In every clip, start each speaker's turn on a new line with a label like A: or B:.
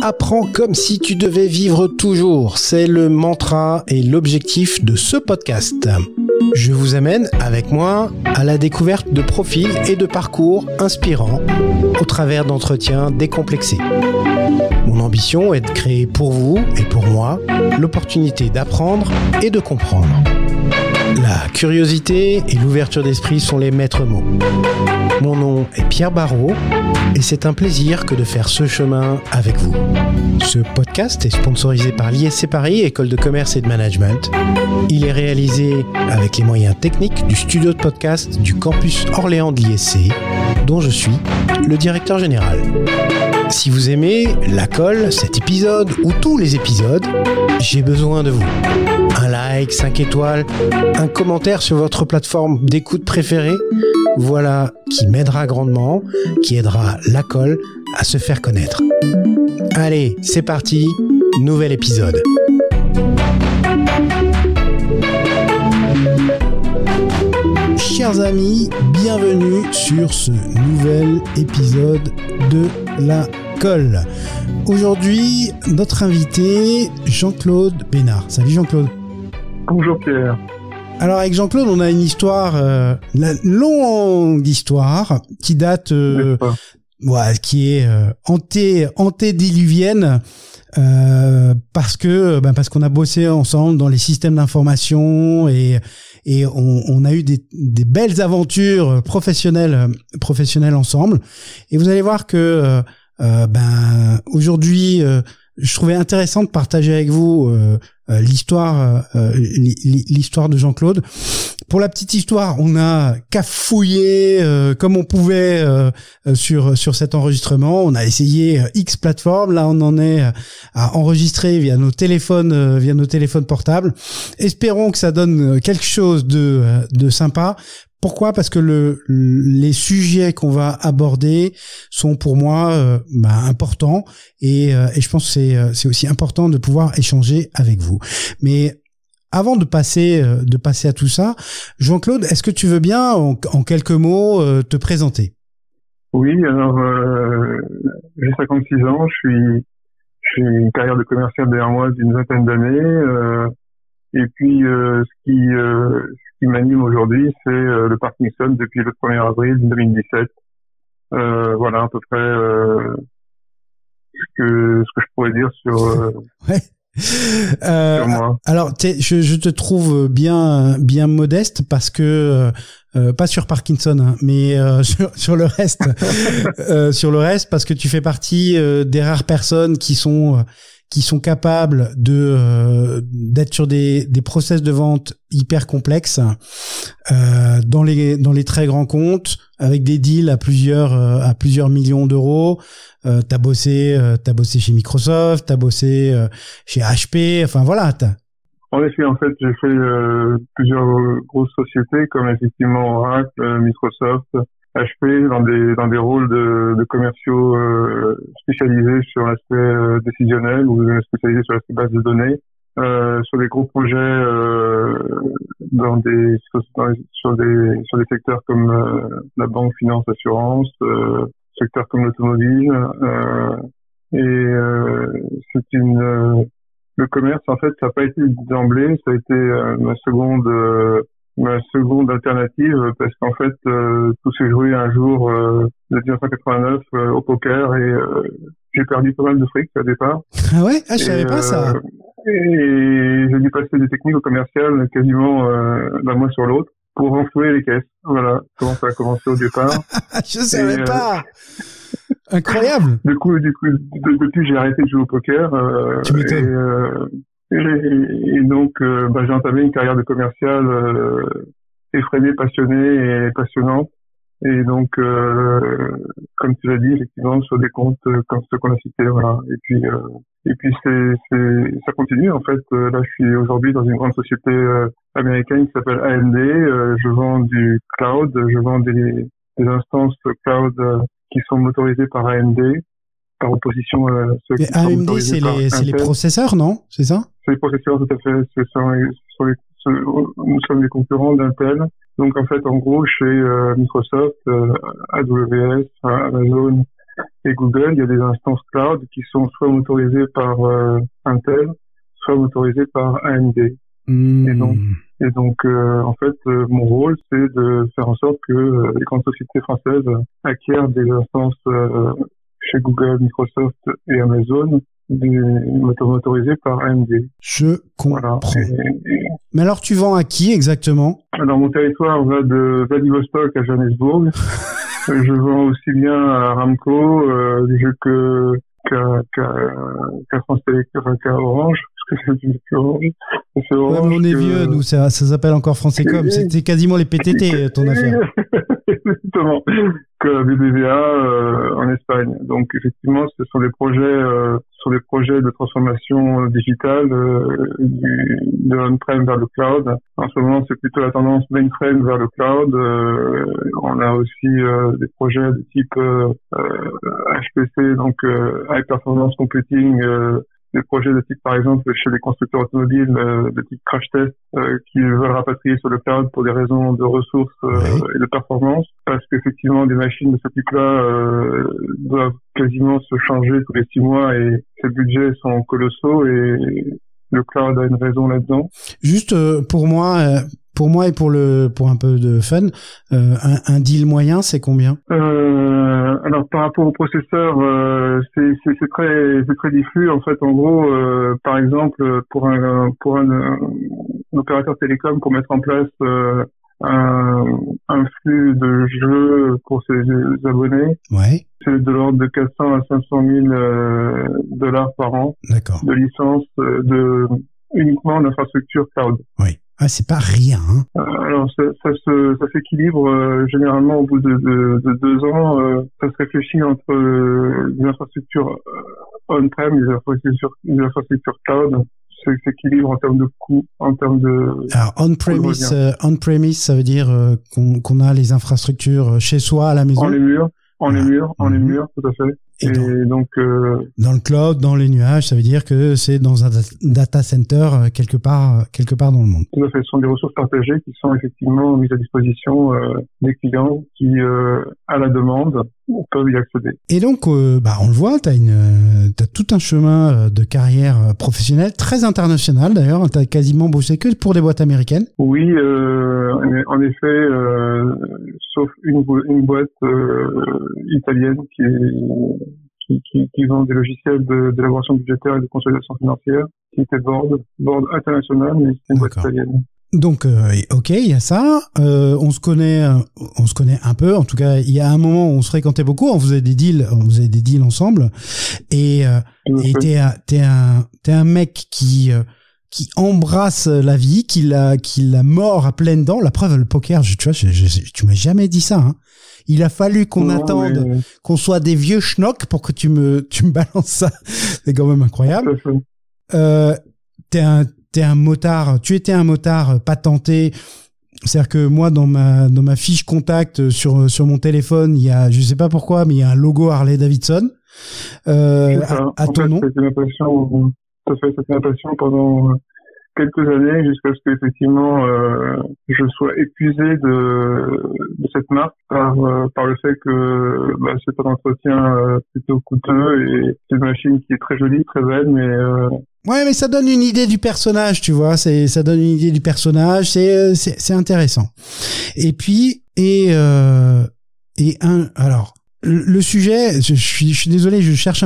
A: Apprends comme si tu devais vivre toujours. C'est le mantra et l'objectif de ce podcast. Je vous amène avec moi à la découverte de profils et de parcours inspirants au travers d'entretiens décomplexés. Mon ambition est de créer pour vous et pour moi l'opportunité d'apprendre et de comprendre. La curiosité et l'ouverture d'esprit sont les maîtres mots. Mon nom est Pierre Barrault et c'est un plaisir que de faire ce chemin avec vous. Ce podcast est sponsorisé par l'ISC Paris, École de Commerce et de Management. Il est réalisé avec les moyens techniques du studio de podcast du campus Orléans de l'ISC, dont je suis le directeur général. Si vous aimez la colle, cet épisode ou tous les épisodes, j'ai besoin de vous. Un like, 5 étoiles, un commentaire sur votre plateforme d'écoute préférée, voilà qui m'aidera grandement, qui aidera la colle à se faire connaître. Allez, c'est parti, nouvel épisode. Chers amis, bienvenue sur ce nouvel épisode de La Colle. Aujourd'hui, notre invité, Jean-Claude Bénard. Salut Jean-Claude.
B: Bonjour Pierre.
A: Alors avec Jean-Claude, on a une histoire, une longue histoire qui date, qui est antédiluvienne. Parce qu'on a bossé ensemble dans les systèmes d'information et on a eu des belles aventures professionnelles ensemble. Et vous allez voir que aujourd'hui, je trouvais intéressant de partager avec vous l'histoire de Jean-Claude. Pour la petite histoire, on a cafouillé comme on pouvait sur cet enregistrement. On a essayé X plateformes. Là, on en est à enregistrer via nos téléphones portables. Espérons que ça donne quelque chose de sympa. Pourquoi ? Parce que les sujets qu'on va aborder sont pour moi importants et je pense que c'est aussi important de pouvoir échanger avec vous. Mais avant de passer à tout ça, Jean-Claude, est-ce que tu veux bien en quelques mots te présenter ?
B: Oui, alors j'ai 56 ans, j'ai une carrière de commercial derrière moi d'une vingtaine d'années et puis ce qui m'anime aujourd'hui, c'est le Parkinson depuis le 1er avril 2017. Voilà à peu près ce que je pourrais dire sur
A: ouais.
B: Sur moi.
A: Alors, je te trouve bien modeste parce que pas sur Parkinson, hein, mais sur le reste, parce que tu fais partie des rares personnes qui sont capables d'être sur des process de vente hyper complexes dans les très grands comptes avec des deals à plusieurs millions d'euros. T'as bossé chez Microsoft, t'as bossé chez HP, enfin voilà.
B: En effet, j'ai fait plusieurs grosses sociétés comme effectivement Oracle, Microsoft, HP dans des rôles de commerciaux spécialisés sur l'aspect décisionnel ou spécialisés sur l'aspect base de données, sur des gros projets sur des secteurs comme la banque, finance, assurance, secteurs comme l'automobile le commerce en fait ça n'a pas été d'emblée, ça a été ma seconde alternative parce qu'en fait tout s'est joué un jour de 1989 au poker et j'ai perdu pas mal de fric au départ.
A: Ah ouais, je savais pas ça.
B: Et j'ai dû passer des techniques au commercial quasiment d'un mois sur l'autre pour renflouer les caisses. Voilà comment ça a commencé au départ.
A: Je savais pas. Incroyable.
B: Du coup, depuis j'ai arrêté de jouer au poker.
A: Tu m'étonnes.
B: Et donc, j'ai entamé une carrière de commercial effrénée, passionnée et passionnante. Et donc, comme tu l'as dit, effectivement, sur des comptes comme ceux qu'on a cités, voilà. Et puis ça continue en fait. Là, je suis aujourd'hui dans une grande société américaine qui s'appelle AMD. Je vends du cloud, je vends des instances cloud qui sont motorisées par AMD, par opposition à ceux qui sont
A: AMD,
B: motorisés par Intel.
A: C'est les processeurs, non ? C'est ça ?
B: C'est les processeurs, tout à fait. Nous sommes les concurrents d'Intel. Donc en fait, en gros, chez Microsoft, AWS, Amazon et Google, il y a des instances cloud qui sont soit motorisées par Intel, soit motorisées par AMD. Et donc, en fait, mon rôle, c'est de faire en sorte que les grandes sociétés françaises acquièrent des instances chez Google, Microsoft et Amazon, motorisées par AMD.
A: Je comprends.
B: Voilà.
A: Mais alors, tu vends à qui exactement?
B: Alors, mon territoire va de Vladivostok à Johannesburg. Je vends aussi bien à Aramco qu'à France Télécom, qu'à Orange. C'est Orange.
A: Ouais, mais on est vieux, nous, ça s'appelle encore France Télécom. C'était quasiment les PTT, ton affaire.
B: Exactement. Que BBVA en Espagne. Donc, effectivement, ce sont des projets de transformation digitale de on-prem vers le cloud. En ce moment, c'est plutôt la tendance mainframe vers le cloud. On a aussi des projets de type HPC, donc High Performance Computing, des projets de type, par exemple, chez les constructeurs automobiles, de type crash test, qui veulent rapatrier sur le cloud pour des raisons de ressources et de performance, parce qu'effectivement, des machines de ce type-là doivent quasiment se changer tous les 6 mois et ces budgets sont colossaux et le cloud a une raison là-dedans.
A: Juste pour moi et pour un peu de fun, un deal moyen, c'est combien?
B: Alors par rapport au processeur, c'est très diffus. En fait, en gros, par exemple, pour un opérateur télécom, pour mettre en place un flux de jeux pour ses abonnés,
A: ouais,
B: c'est de l'ordre de 400 à 500 000 dollars par an.
A: D'accord.
B: De licence uniquement d'infrastructure cloud.
A: Oui. Ah, c'est pas rien, hein.
B: Alors, ça s'équilibre généralement au bout de 2 ans. Ça se réfléchit entre des infrastructures on-prem et des infrastructures cloud. Ça s'équilibre en termes de coûts, en termes de...
A: Alors, on-premise, ça veut dire qu'on a les infrastructures chez soi, à la maison.
B: Les murs, tout à fait. Et donc
A: dans le cloud, dans les nuages, ça veut dire que c'est dans un data center quelque part dans le monde.
B: Tout à fait, ce sont des ressources partagées qui sont effectivement mises à disposition des clients qui, à la demande, peuvent y accéder.
A: Et donc, on le voit, t'as tout un chemin de carrière professionnelle très international d'ailleurs. T'as quasiment bossé que pour des boîtes américaines.
B: Oui, en effet, sauf une boîte italienne qui vend des logiciels d'élaboration budgétaire et de consolidation financière, qui était Board international, mais c'est une boîte italienne.
A: Donc, ok, il y a ça. On se connaît un peu. En tout cas, il y a un moment où on se fréquentait beaucoup. On faisait des deals ensemble. Et t'es un mec qui embrasse la vie, qui la mord à pleines dents. La preuve, le poker, tu m'as jamais dit ça, hein. Il a fallu qu'on attende qu'on soit des vieux schnocks pour que tu me balances ça. C'est quand même incroyable. T'es un motard. Tu étais un motard patenté. C'est-à-dire que moi, dans ma fiche contact sur mon téléphone, il y a, je sais pas pourquoi, mais il y a un logo Harley Davidson à ton nom.
B: C'était ma passion pendant quelques années jusqu'à ce qu'effectivement je sois épuisé de cette marque par le fait que c'est un entretien plutôt coûteux et c'est une machine qui est très jolie, très belle, mais
A: ouais, mais ça donne une idée du personnage, tu vois. Ça donne une idée du personnage. C'est intéressant. Et puis alors. Le sujet, je suis désolé, je cherche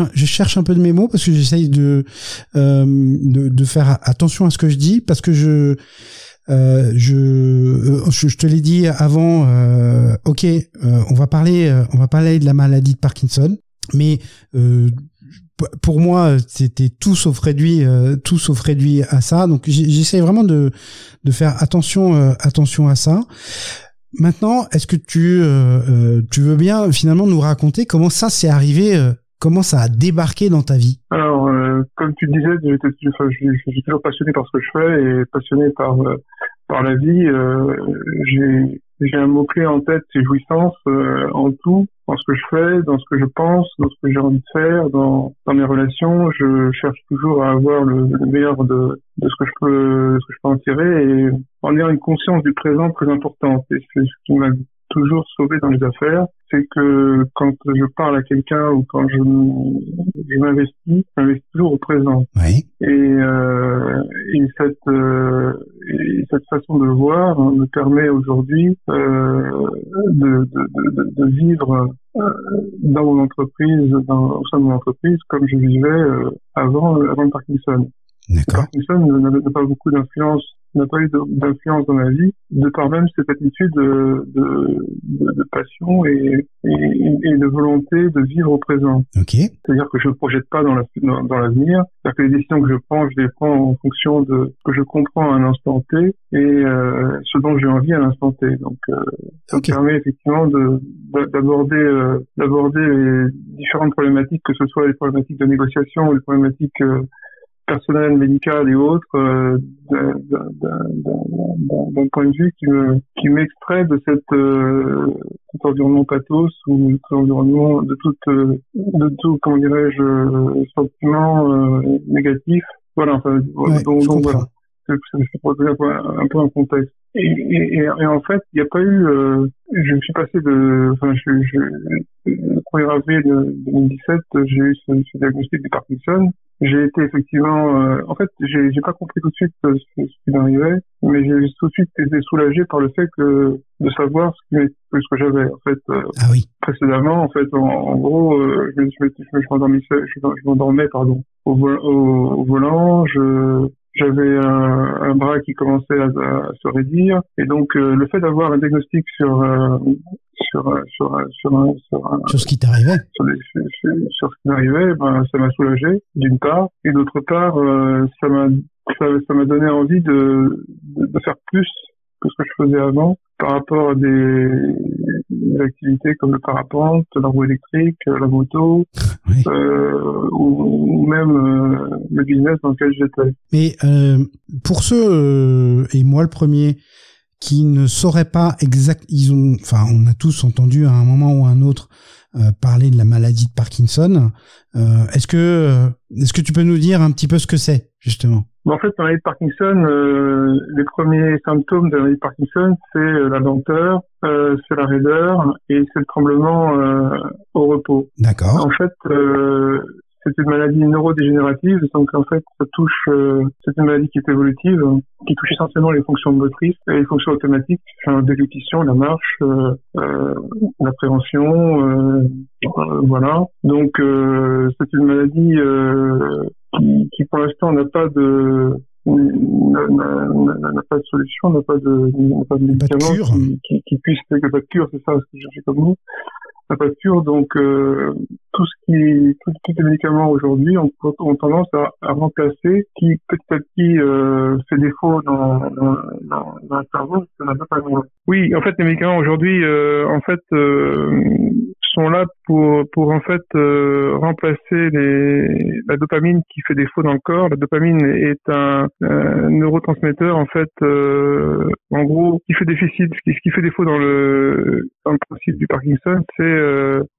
A: un peu de mes mots parce que j'essaye de faire attention à ce que je dis parce que je te l'ai dit avant, on va parler de la maladie de Parkinson, mais pour moi c'était tout sauf réduit à ça, donc j'essaie vraiment de faire attention à ça. Maintenant, est-ce que tu veux bien finalement nous raconter comment ça s'est arrivé, comment ça a débarqué dans ta vie?
B: Alors, comme tu disais, je suis toujours passionné par ce que je fais et passionné par la vie. J'ai un mot-clé en tête, c'est jouissance en tout, dans ce que je fais, dans ce que je pense, dans ce que j'ai envie de faire, dans mes relations. Je cherche toujours à avoir le meilleur de ce que je peux en tirer et en ayant une conscience du présent très importante. Et c'est ce qui m'a toujours sauvé dans les affaires, c'est que quand je parle à quelqu'un ou quand je m'investis toujours au présent.
A: Oui.
B: Et cette façon de voir me permet aujourd'hui de vivre dans mon entreprise, au sein de mon entreprise, comme je vivais avant le Parkinson.
A: D'accord.
B: Parkinson n'a pas beaucoup d'influence, n'a pas eu d'influence dans ma vie, de par même cette attitude de passion et de volonté de vivre au présent.
A: Ok.
B: C'est-à-dire que je ne projette pas dans l'avenir. C'est-à-dire que les décisions que je les prends en fonction de ce que je comprends à un instant T et ce dont j'ai envie à l'instant T. Donc, ça me permet effectivement d'aborder les différentes problématiques, que ce soit les problématiques de négociation ou les problématiques personnelles, médicales et autres, d'un point de vue qui m'extrait de cet environnement pathos ou cet environnement de tout, comment dirais-je, sentiment négatif. Voilà, enfin, donc voilà. C'est pour donner un peu un contexte. Et en fait, il n'y a pas eu, je me suis passé le 1er avril 2017, j'ai eu ce diagnostic de Parkinson. J'ai été effectivement, en fait, j'ai pas compris tout de suite ce qui m'arrivait, mais j'ai tout de suite été soulagé par le fait de savoir ce que j'avais, en fait. Précédemment, en fait, en gros, je m'endormais, au volant, j'avais un bras qui commençait à se raidir, et donc le fait d'avoir un diagnostic sur
A: ce qui t'arrivait,
B: sur ce qui m'arrivait, ça m'a soulagé d'une part, et d'autre part, ça m'a donné envie de faire plus que ce que je faisais avant par rapport à des activités comme le parapente, la roue électrique, la moto,
A: oui.
B: Ou même le business dans lequel j'étais.
A: Mais pour ceux, et moi le premier, qui ne sauraient pas on a tous entendu à un moment ou à un autre parler de la maladie de Parkinson. Est-ce que tu peux nous dire un petit peu ce que c'est, justement?
B: En fait, la maladie de Parkinson, les premiers symptômes de la maladie de Parkinson, c'est la lenteur, c'est la raideur et c'est le tremblement au repos.
A: D'accord.
B: En fait, c'est une maladie neurodégénérative, donc en fait, c'est une maladie qui est évolutive, qui touche essentiellement les fonctions motrices et les fonctions automatiques, la déglutition, la marche, la préhension, voilà. Donc, c'est une maladie qui pour l'instant n'a pas de solution, n'a pas de médicament qui puisse, pas de cure, c'est ça ce que je cherchais comme mot. N'a pas de cure, donc tous les médicaments aujourd'hui ont tendance à remplacer, qui petit à petit fait défaut dans le cerveau, ça n'a pas de. Oui, en fait les médicaments aujourd'hui sont là pour en fait remplacer la dopamine qui fait défaut dans le corps. La dopamine est un neurotransmetteur en fait en gros qui fait déficit. Ce qui fait défaut dans le principe du Parkinson, c'est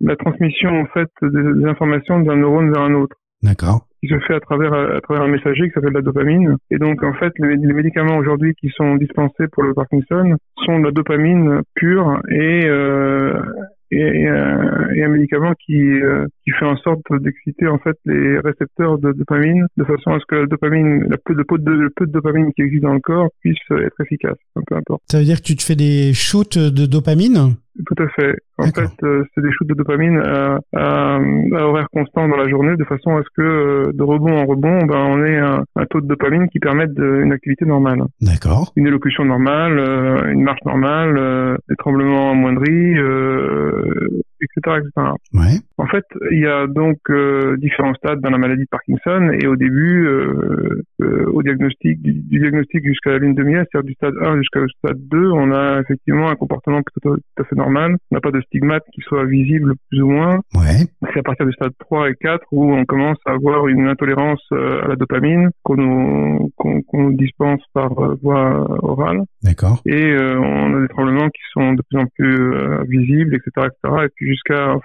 B: la transmission en fait des informations d'un neurone vers un autre.
A: D'accord.
B: Qui se fait à travers un messager qui s'appelle la dopamine. Et donc en fait les médicaments aujourd'hui qui sont dispensés pour le Parkinson sont de la dopamine pure et un médicament qui fait en sorte d'exciter en fait les récepteurs de dopamine de façon à ce que la dopamine, le peu de dopamine qui existe dans le corps puisse être efficace, peu importe.
A: Ça veut dire que tu te fais des shoots de dopamine?
B: Tout à fait. En fait, c'est des shoots de dopamine à horaire constant dans la journée, de façon à ce que de rebond en rebond, on ait un taux de dopamine qui permette une activité normale.
A: D'accord.
B: Une élocution normale, une marche normale, des tremblements amoindris, etc., etc.
A: Ouais.
B: En fait, il y a donc différents stades dans la maladie de Parkinson, et au début, au diagnostic, du diagnostic jusqu'à la lune de miel, c'est-à-dire du stade 1 jusqu'au stade 2, on a effectivement un comportement tout à fait normal. On n'a pas de stigmate qui soit visible plus ou moins.
A: Ouais.
B: C'est à partir du stade 3 et 4 où on commence à avoir une intolérance à la dopamine qu'on nous dispense par voie orale.
A: D'accord.
B: Et on a des tremblements qui sont de plus en plus visibles, etc., etc. Et puis jusqu'à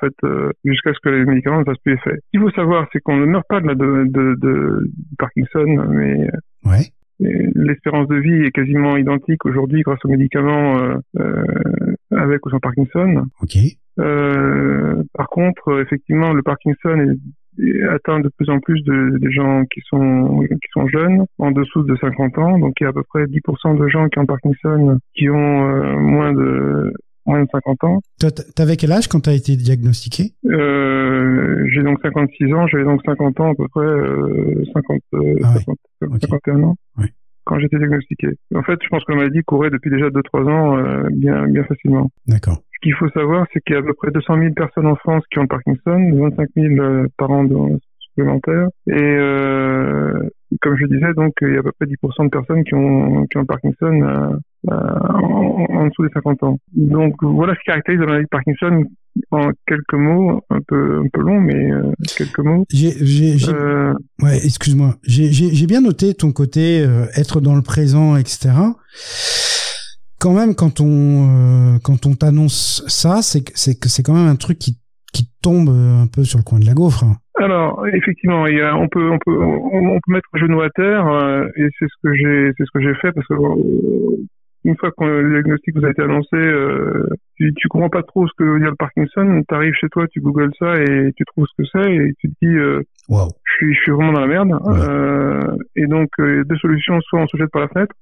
B: ce que les médicaments ne fassent plus effet. Ce qu'il faut savoir, c'est qu'on ne meurt pas de Parkinson, mais
A: ouais.
B: l'espérance de vie est quasiment identique aujourd'hui grâce aux médicaments avec ou sans Parkinson.
A: Ok.
B: Par contre, effectivement, le Parkinson atteint de plus en plus des gens qui sont jeunes, en dessous de 50 ans. Donc, il y a à peu près 10% de gens qui ont Parkinson qui ont moins de 50 ans.
A: T'avais quel âge quand t'as été diagnostiqué?
B: J'ai donc 56 ans, j'avais donc 50 ans à peu près, 51 ans.
A: Oui.
B: Quand j'étais diagnostiqué. En fait, je pense que la maladie courait depuis déjà 2-3 ans bien facilement.
A: D'accord.
B: Ce qu'il faut savoir, c'est qu'il y a à peu près 200 000 personnes en France qui ont le Parkinson, 25 000 par an supplémentaires. Et comme je disais, donc il y a à peu près 10% de personnes qui ont le Parkinson en dessous des 50 ans. Donc voilà ce qui caractérise la maladie de Parkinson en quelques mots, un peu long, mais quelques mots.
A: Ouais, excuse-moi. J'ai bien noté ton côté être dans le présent, etc. Quand même, quand on t'annonce ça, c'est quand même un truc qui tombe un peu sur le coin de la gaufre.
B: Alors, effectivement, on peut mettre le genou à terre, et c'est ce que j'ai fait parce que une fois que le diagnostic vous a été annoncé, tu comprends pas trop ce que veut dire le Parkinson. T'arrives chez toi, tu googles ça et tu trouves ce que c'est et tu te dis,
A: wow.
B: Je suis vraiment dans la merde. Ouais. Et donc, deux solutions, soit on se jette par la fenêtre,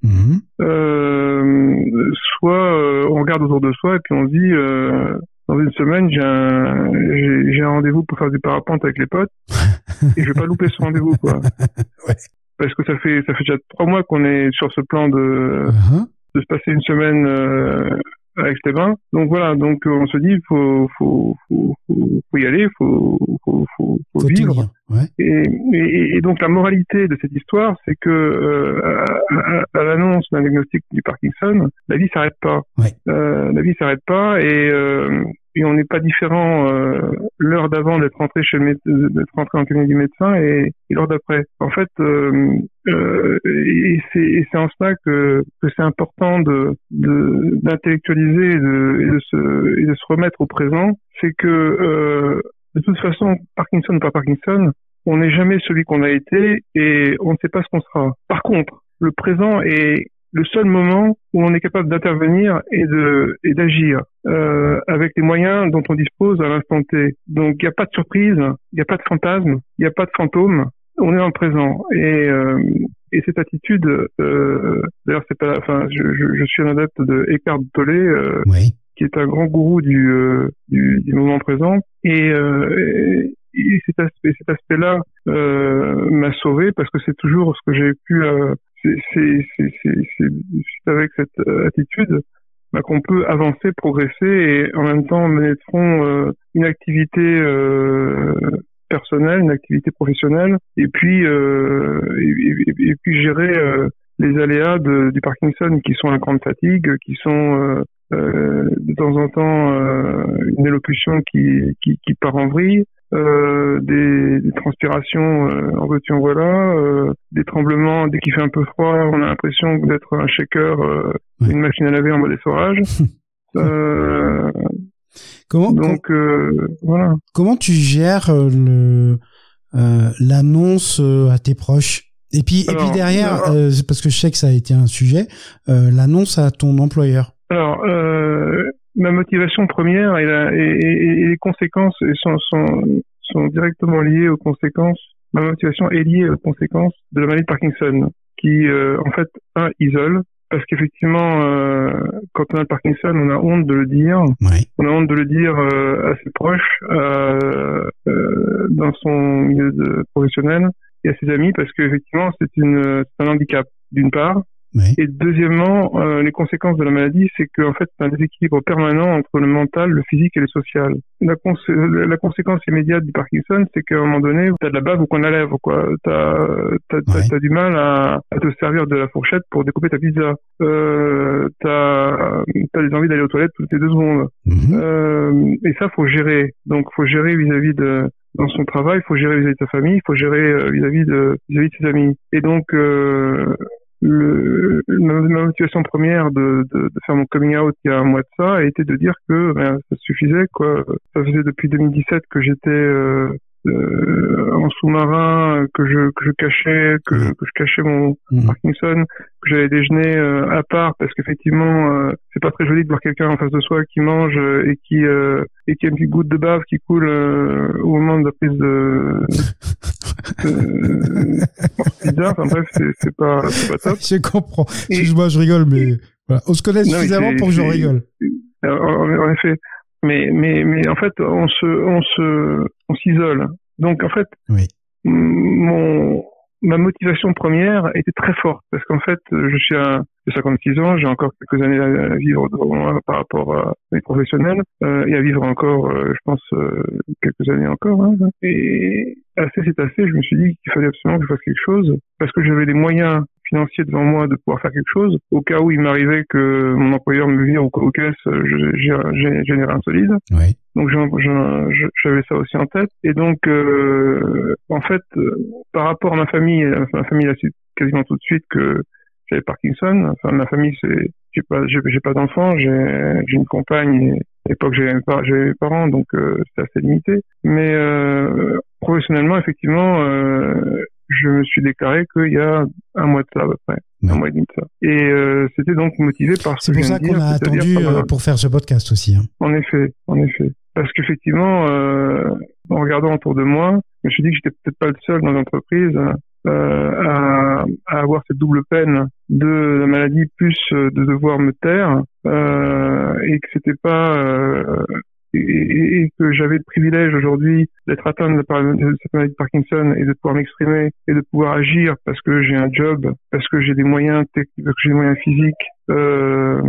B: soit on regarde autour de soi et puis on se dit, dans une semaine, j'ai un rendez-vous pour faire du parapente avec les potes et je vais pas louper ce rendez-vous, quoi.
A: Ouais.
B: Parce que ça fait déjà 3 mois qu'on est sur ce plan de se passer une semaine avec les bains. Donc voilà, donc on se dit faut y aller, faut vivre.
A: Ouais.
B: Et donc la moralité de cette histoire, c'est que à l'annonce d'un diagnostic du Parkinson, la vie s'arrête pas.
A: Ouais.
B: La vie s'arrête pas et on n'est pas différent l'heure d'avant d'être rentré d'être rentré en cabinet du médecin et l'heure d'après. En fait, et c'est en cela que c'est important d'intellectualiser et de se remettre au présent. C'est que de toute façon, Parkinson ou pas Parkinson, on n'est jamais celui qu'on a été et on ne sait pas ce qu'on sera. Par contre, le présent est le seul moment où on est capable d'intervenir et d'agir avec les moyens dont on dispose à l'instant T. Donc il n'y a pas de surprise, il n'y a pas de fantasme, il n'y a pas de fantôme. On est dans le présent et cette attitude, d'ailleurs c'est pas, enfin je suis un adepte de Eckhart Tolle,
A: oui.
B: qui est un grand gourou du moment présent et cet aspect-là m'a sauvé parce que c'est toujours ce que j'ai pu c'est avec cette attitude qu'on peut avancer, progresser et en même temps mener de front une activité personnelle, une activité professionnelle et puis gérer les aléas du Parkinson qui sont la grande fatigue, qui sont de temps en temps une élocution qui part en vrille, des transpirations en veux-tu en voilà, des tremblements dès qu'il fait un peu froid, on a l'impression d'être un shaker, une machine à laver en mode essorage. Voilà.
A: Comment tu gères l'annonce à tes proches? Et puis derrière, parce que je sais que ça a été un sujet, l'annonce à ton employeur.
B: Alors, ma motivation première et les conséquences sont directement liées aux conséquences. Ma motivation est liée aux conséquences de la maladie de Parkinson, qui en fait isole. Parce qu'effectivement, quand on a le Parkinson, on a honte de le dire.
A: Ouais.
B: On a honte de le dire à ses proches, dans son milieu professionnel et à ses amis, parce qu'effectivement, c'est un handicap, d'une part.
A: Ouais.
B: Et deuxièmement, les conséquences de la maladie, c'est qu'en fait, c'est un déséquilibre permanent entre le mental, le physique et le social. La conséquence immédiate du Parkinson, c'est qu'à un moment donné, t'as de la bave au coin de la lèvre, quoi. T'as du mal à te servir de la fourchette pour découper ta pizza. T'as des envies d'aller aux toilettes toutes les 2 secondes. Et ça, faut gérer. Donc, faut gérer vis-à-vis dans son travail, faut gérer vis-à-vis de sa famille, faut gérer vis-à-vis de ses amis. Et donc, ma motivation première de faire mon coming out il y a un mois de ça a été de dire que ça suffisait, quoi. Ça faisait depuis 2017 que j'étais en sous-marin que je cachais mon Parkinson, que j'allais déjeuner à part parce qu'effectivement c'est pas très joli de voir quelqu'un en face de soi qui mange et qui a une petite goutte de bave qui coule au moment de la prise de pizza. Enfin bref, c'est pas top.
A: Je comprends. Excuse-moi, je rigole, mais voilà. On se connaît suffisamment pour que je rigole.
B: En effet. Mais en fait, on s'isole. Donc en fait,
A: oui.
B: Ma motivation première était très forte parce qu'en fait, j'ai 56 ans, j'ai encore quelques années à vivre devant moi par rapport à mes professionnels et à vivre encore, je pense, quelques années encore. Hein. Et assez c'est assez, je me suis dit qu'il fallait absolument que je fasse quelque chose parce que j'avais les moyens financiers devant moi de pouvoir faire quelque chose au cas où il m'arrivait que mon employeur me vire aux caisses, j'ai rien solide.
A: Oui.
B: Donc j'avais ça aussi en tête et donc en fait par rapport à ma famille a su quasiment tout de suite que j'avais Parkinson. Enfin ma famille j'ai pas d'enfants, j'ai une compagne et à l'époque j'avais mes parents donc c'est assez limité. Mais professionnellement effectivement je me suis déclaré qu'il y a un mois de ça à peu près. Ouais. Un mois et demi de ça. Et c'était donc motivé par ce que je viens de dire.
A: C'est pour ça qu'on a attendu pour faire ce podcast aussi. Hein.
B: En effet. Parce qu'effectivement, en regardant autour de moi, je me suis dit que j'étais peut-être pas le seul dans l'entreprise à avoir cette double peine de la maladie plus de devoir me taire et que c'était pas et que j'avais le privilège aujourd'hui d'être atteint de cette maladie de Parkinson et de pouvoir m'exprimer et de pouvoir agir parce que j'ai un job, parce que j'ai des moyens techniques, parce que j'ai des moyens physiques, de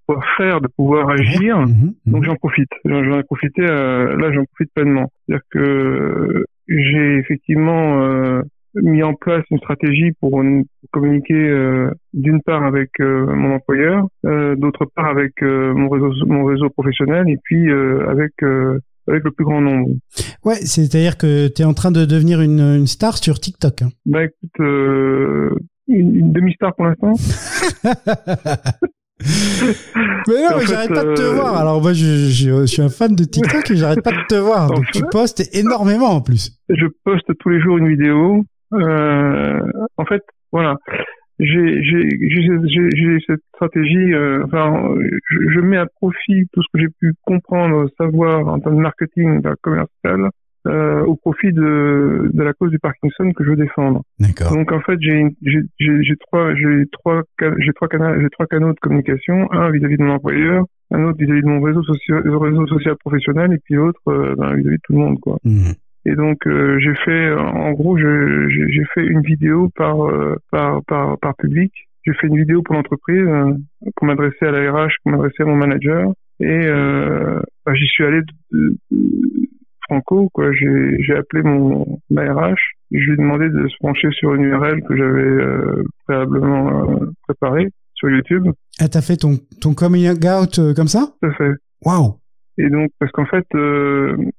B: pouvoir faire, de pouvoir agir. Donc j'en profite. J'en ai profité. Là, j'en profite pleinement. C'est-à-dire que j'ai effectivement mis en place une stratégie pour communiquer d'une part avec mon employeur, d'autre part avec mon réseau professionnel et puis avec le plus grand nombre.
A: Ouais, c'est-à-dire que tu es en train de devenir une star sur TikTok. Hein.
B: Bah écoute, une demi-star pour l'instant.
A: Mais non, mais j'arrête pas de te voir. Alors moi, je suis un fan de TikTok et j'arrête pas de te voir. Donc tu postes énormément en plus.
B: Je poste tous les jours une vidéo. En fait, voilà. J'ai cette stratégie. Je mets à profit tout ce que j'ai pu comprendre, savoir en termes de marketing, commercial, au profit de la cause du Parkinson que je veux défendre.
A: D'accord.
B: Donc en fait, j'ai trois canaux de communication, un vis-à-vis de mon employeur, un autre vis-à-vis de mon réseau social professionnel et puis l'autre vis-à-vis de tout le monde quoi. Et donc j'ai fait j'ai fait une vidéo par public. J'ai fait une vidéo pour l'entreprise pour m'adresser à la RH, pour m'adresser à mon manager et j'y suis allé franco quoi. J'ai appelé ma RH, je lui ai demandé de se pencher sur une URL que j'avais préalablement préparée sur YouTube.
A: Ah, t'as fait ton coming out comme ça?
B: Tout à fait.
A: Waouh.
B: Et donc, parce qu'en fait,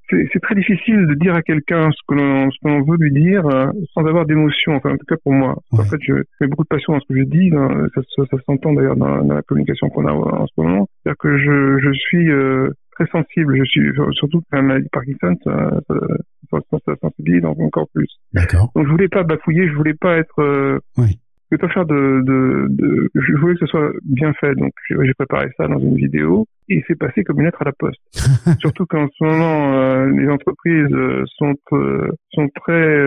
B: c'est très difficile de dire à quelqu'un ce que l'on veut lui dire sans avoir d'émotion. Enfin, en tout cas pour moi. Ouais. En fait, je mets beaucoup de passion dans ce que je dis. Ça s'entend d'ailleurs dans la communication qu'on a en ce moment. C'est-à-dire que je suis très sensible. Je suis surtout que la maladie de Parkinson, ça sensibilise encore plus.
A: D'accord.
B: Donc, je voulais pas bafouiller. Je voulais pas être.
A: Oui.
B: Je voulais pas faire je voulais que ce soit bien fait, donc j'ai préparé ça dans une vidéo et c'est passé comme une lettre à la poste. Surtout qu'en ce moment, les entreprises sont très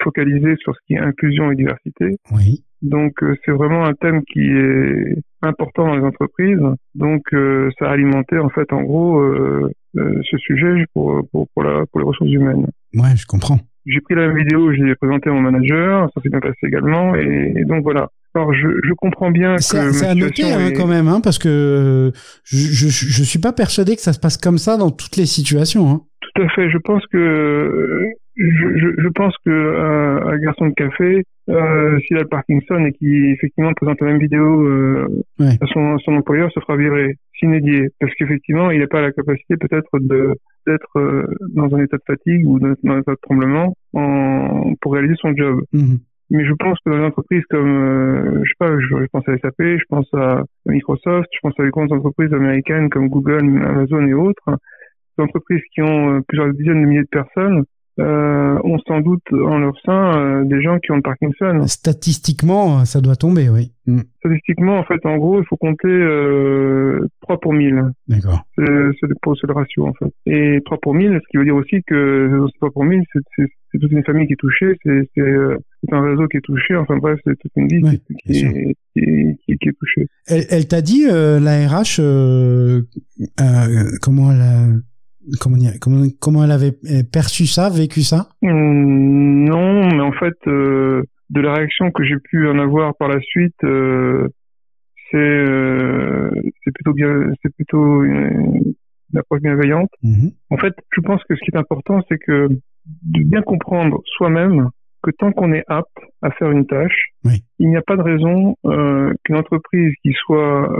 B: focalisées sur ce qui est inclusion et diversité.
A: Oui.
B: Donc c'est vraiment un thème qui est important dans les entreprises. Donc ça a alimenté en fait en gros ce sujet pour les ressources humaines.
A: Ouais, je comprends.
B: J'ai pris la même vidéo, je l'ai présentée à mon manager, ça s'est bien passé également, et donc voilà. Alors je comprends bien que
A: c'est à noter quand même, hein, parce que je suis pas persuadé que ça se passe comme ça dans toutes les situations. Hein.
B: Tout à fait. Je pense que un garçon de café, s'il a le Parkinson et qui effectivement présente la même vidéo à son employeur, se fera virer, s'inédier, parce qu'effectivement il n'a pas la capacité peut-être d'être dans un état de fatigue ou dans un état de tremblement pour réaliser son job. Mais je pense que dans une entreprise comme, je pense à SAP, je pense à Microsoft, je pense à les grandes entreprises américaines comme Google, Amazon et autres, entreprises qui ont plusieurs dizaines de milliers de personnes ont sans doute en leur sein des gens qui ont le Parkinson.
A: Statistiquement, ça doit tomber, oui.
B: Statistiquement, en fait, en gros, il faut compter 3 pour 1000.
A: D'accord.
B: C'est le ratio, en fait. Et 3 pour 1000, ce qui veut dire aussi que 3 pour 1000, c'est toute une famille qui est touchée, c'est un réseau qui est touché, enfin bref, c'est toute une vie qui est touchée.
A: Elle t'a dit, la RH, comment elle avait perçu ça, vécu ça?
B: Non, mais en fait, de la réaction que j'ai pu en avoir par la suite, c'est plutôt une approche bienveillante. En fait, je pense que ce qui est important, c'est que de bien comprendre soi-même que tant qu'on est apte à faire une tâche, il n'y a pas de raison qu'une entreprise qui soit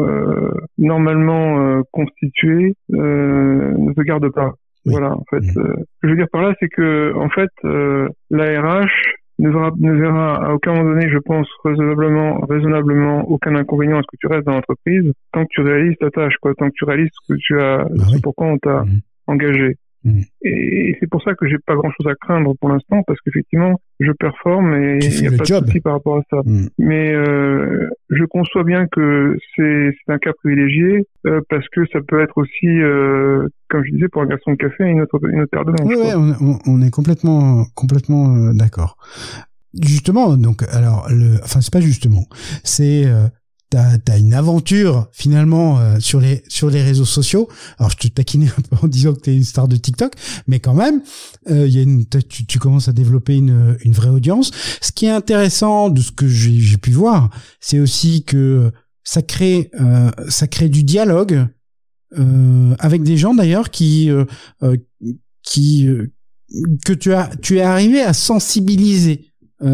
B: normalement constituée ne se garde pas. Voilà, en fait. Ce que je veux dire par là, c'est que en fait, la RH ne verra à aucun moment donné, je pense, raisonnablement aucun inconvénient à ce que tu restes dans l'entreprise tant que tu réalises ta tâche, quoi, tant que tu réalises ce que tu as, pourquoi on t'a engagé. Et c'est pour ça que j'ai pas grand chose à craindre pour l'instant, parce qu'effectivement je performe et il n'y a pas de souci par rapport à ça. Mais je conçois bien que c'est un cas privilégié, parce que ça peut être aussi, comme je disais, pour un garçon de café, une autre paire de manches.
A: Oui, on est complètement d'accord. Justement, donc, alors, c'est pas justement, c'est t'as une aventure finalement sur les réseaux sociaux. Alors je te taquinais un peu en disant que t'es une star de TikTok, mais quand même tu commences à développer une vraie audience. Ce qui est intéressant de ce que j'ai pu voir, c'est aussi que ça crée du dialogue avec des gens d'ailleurs que tu es arrivé à sensibiliser.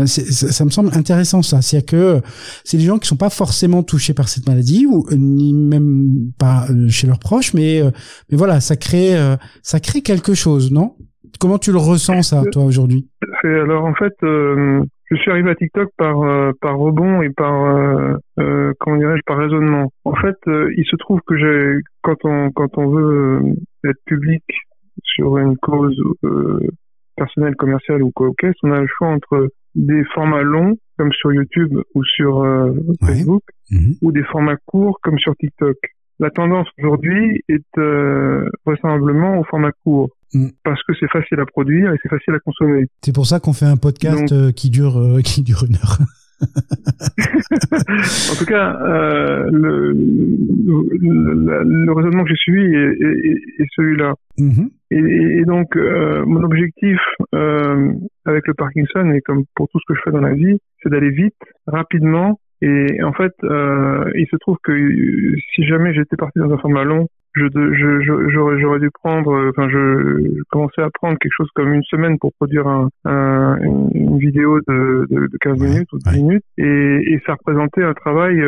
A: Ça me semble intéressant, ça. C'est-à-dire que c'est des gens qui sont pas forcément touchés par cette maladie, ou ni même pas chez leurs proches, mais voilà, ça crée quelque chose, non? Comment tu le ressens, ça, toi, aujourd'hui?
B: Alors, en fait, je suis arrivé à TikTok par rebond et par par raisonnement. En fait, il se trouve que quand on veut être public sur une cause personnelle, commerciale ou quoi, on a le choix entre des formats longs comme sur YouTube ou sur Facebook, ou des formats courts comme sur TikTok. La tendance aujourd'hui est vraisemblablement au format court, parce que c'est facile à produire et c'est facile à consommer.
A: C'est pour ça qu'on fait un podcast qui dure 1 heure.
B: En tout cas, le raisonnement que j'ai suivi est celui-là. Et donc, mon objectif avec le Parkinson, et comme pour tout ce que je fais dans la vie, c'est d'aller vite, rapidement. Et en fait, il se trouve que si jamais j'étais parti dans un format long, j'aurais dû prendre, je commençais à prendre quelque chose comme 1 semaine pour produire une vidéo de 15 minutes ou 10 minutes, et ça représentait un travail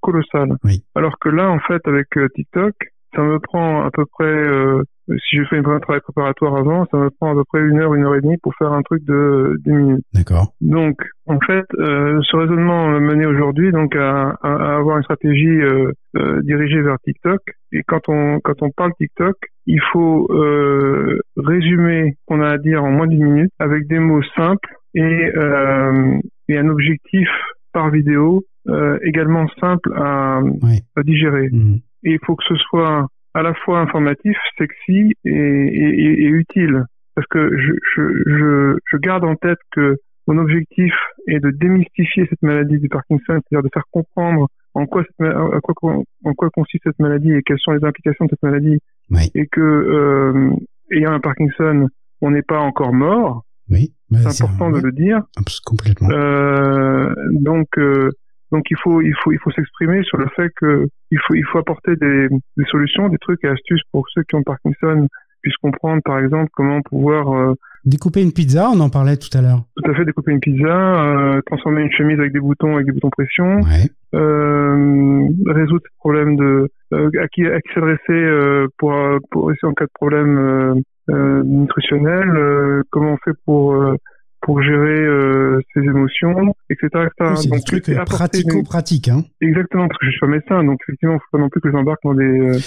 B: colossal. Alors que là, en fait, avec TikTok, ça me prend à peu près, si j'ai fait un travail préparatoire avant, ça me prend à peu près 1 heure, 1 heure et demie pour faire un truc de 10 minutes.
A: D'accord.
B: Donc, en fait, ce raisonnement me menait aujourd'hui donc à avoir une stratégie dirigée vers TikTok. Et quand on parle TikTok, il faut résumer ce qu'on a à dire en moins d'1 minute avec des mots simples et un objectif par vidéo également simple à digérer. Et il faut que ce soit à la fois informatif, sexy et utile. Parce que je garde en tête que mon objectif est de démystifier cette maladie du Parkinson, c'est-à-dire de faire comprendre en quoi consiste cette maladie et quelles sont les implications de cette maladie. Et que, ayant un Parkinson, on n'est pas encore mort. C'est important de le dire.
A: Complètement.
B: Donc il faut s'exprimer sur le fait que il faut apporter des solutions, des trucs et astuces pour ceux qui ont Parkinson puissent comprendre, par exemple, comment pouvoir
A: découper une pizza, on en parlait tout à l'heure.
B: Tout à fait, découper une pizza, transformer une chemise avec des boutons pression, résoudre ce problème à qui s'adresser pour essayer en cas de problème nutritionnel, comment on fait pour gérer ses émotions, etc.
A: Oui, c'est des trucs pratico-pratiques, hein.
B: Exactement, parce que je suis pas médecin, donc effectivement, il faut pas non plus que j'embarque dans des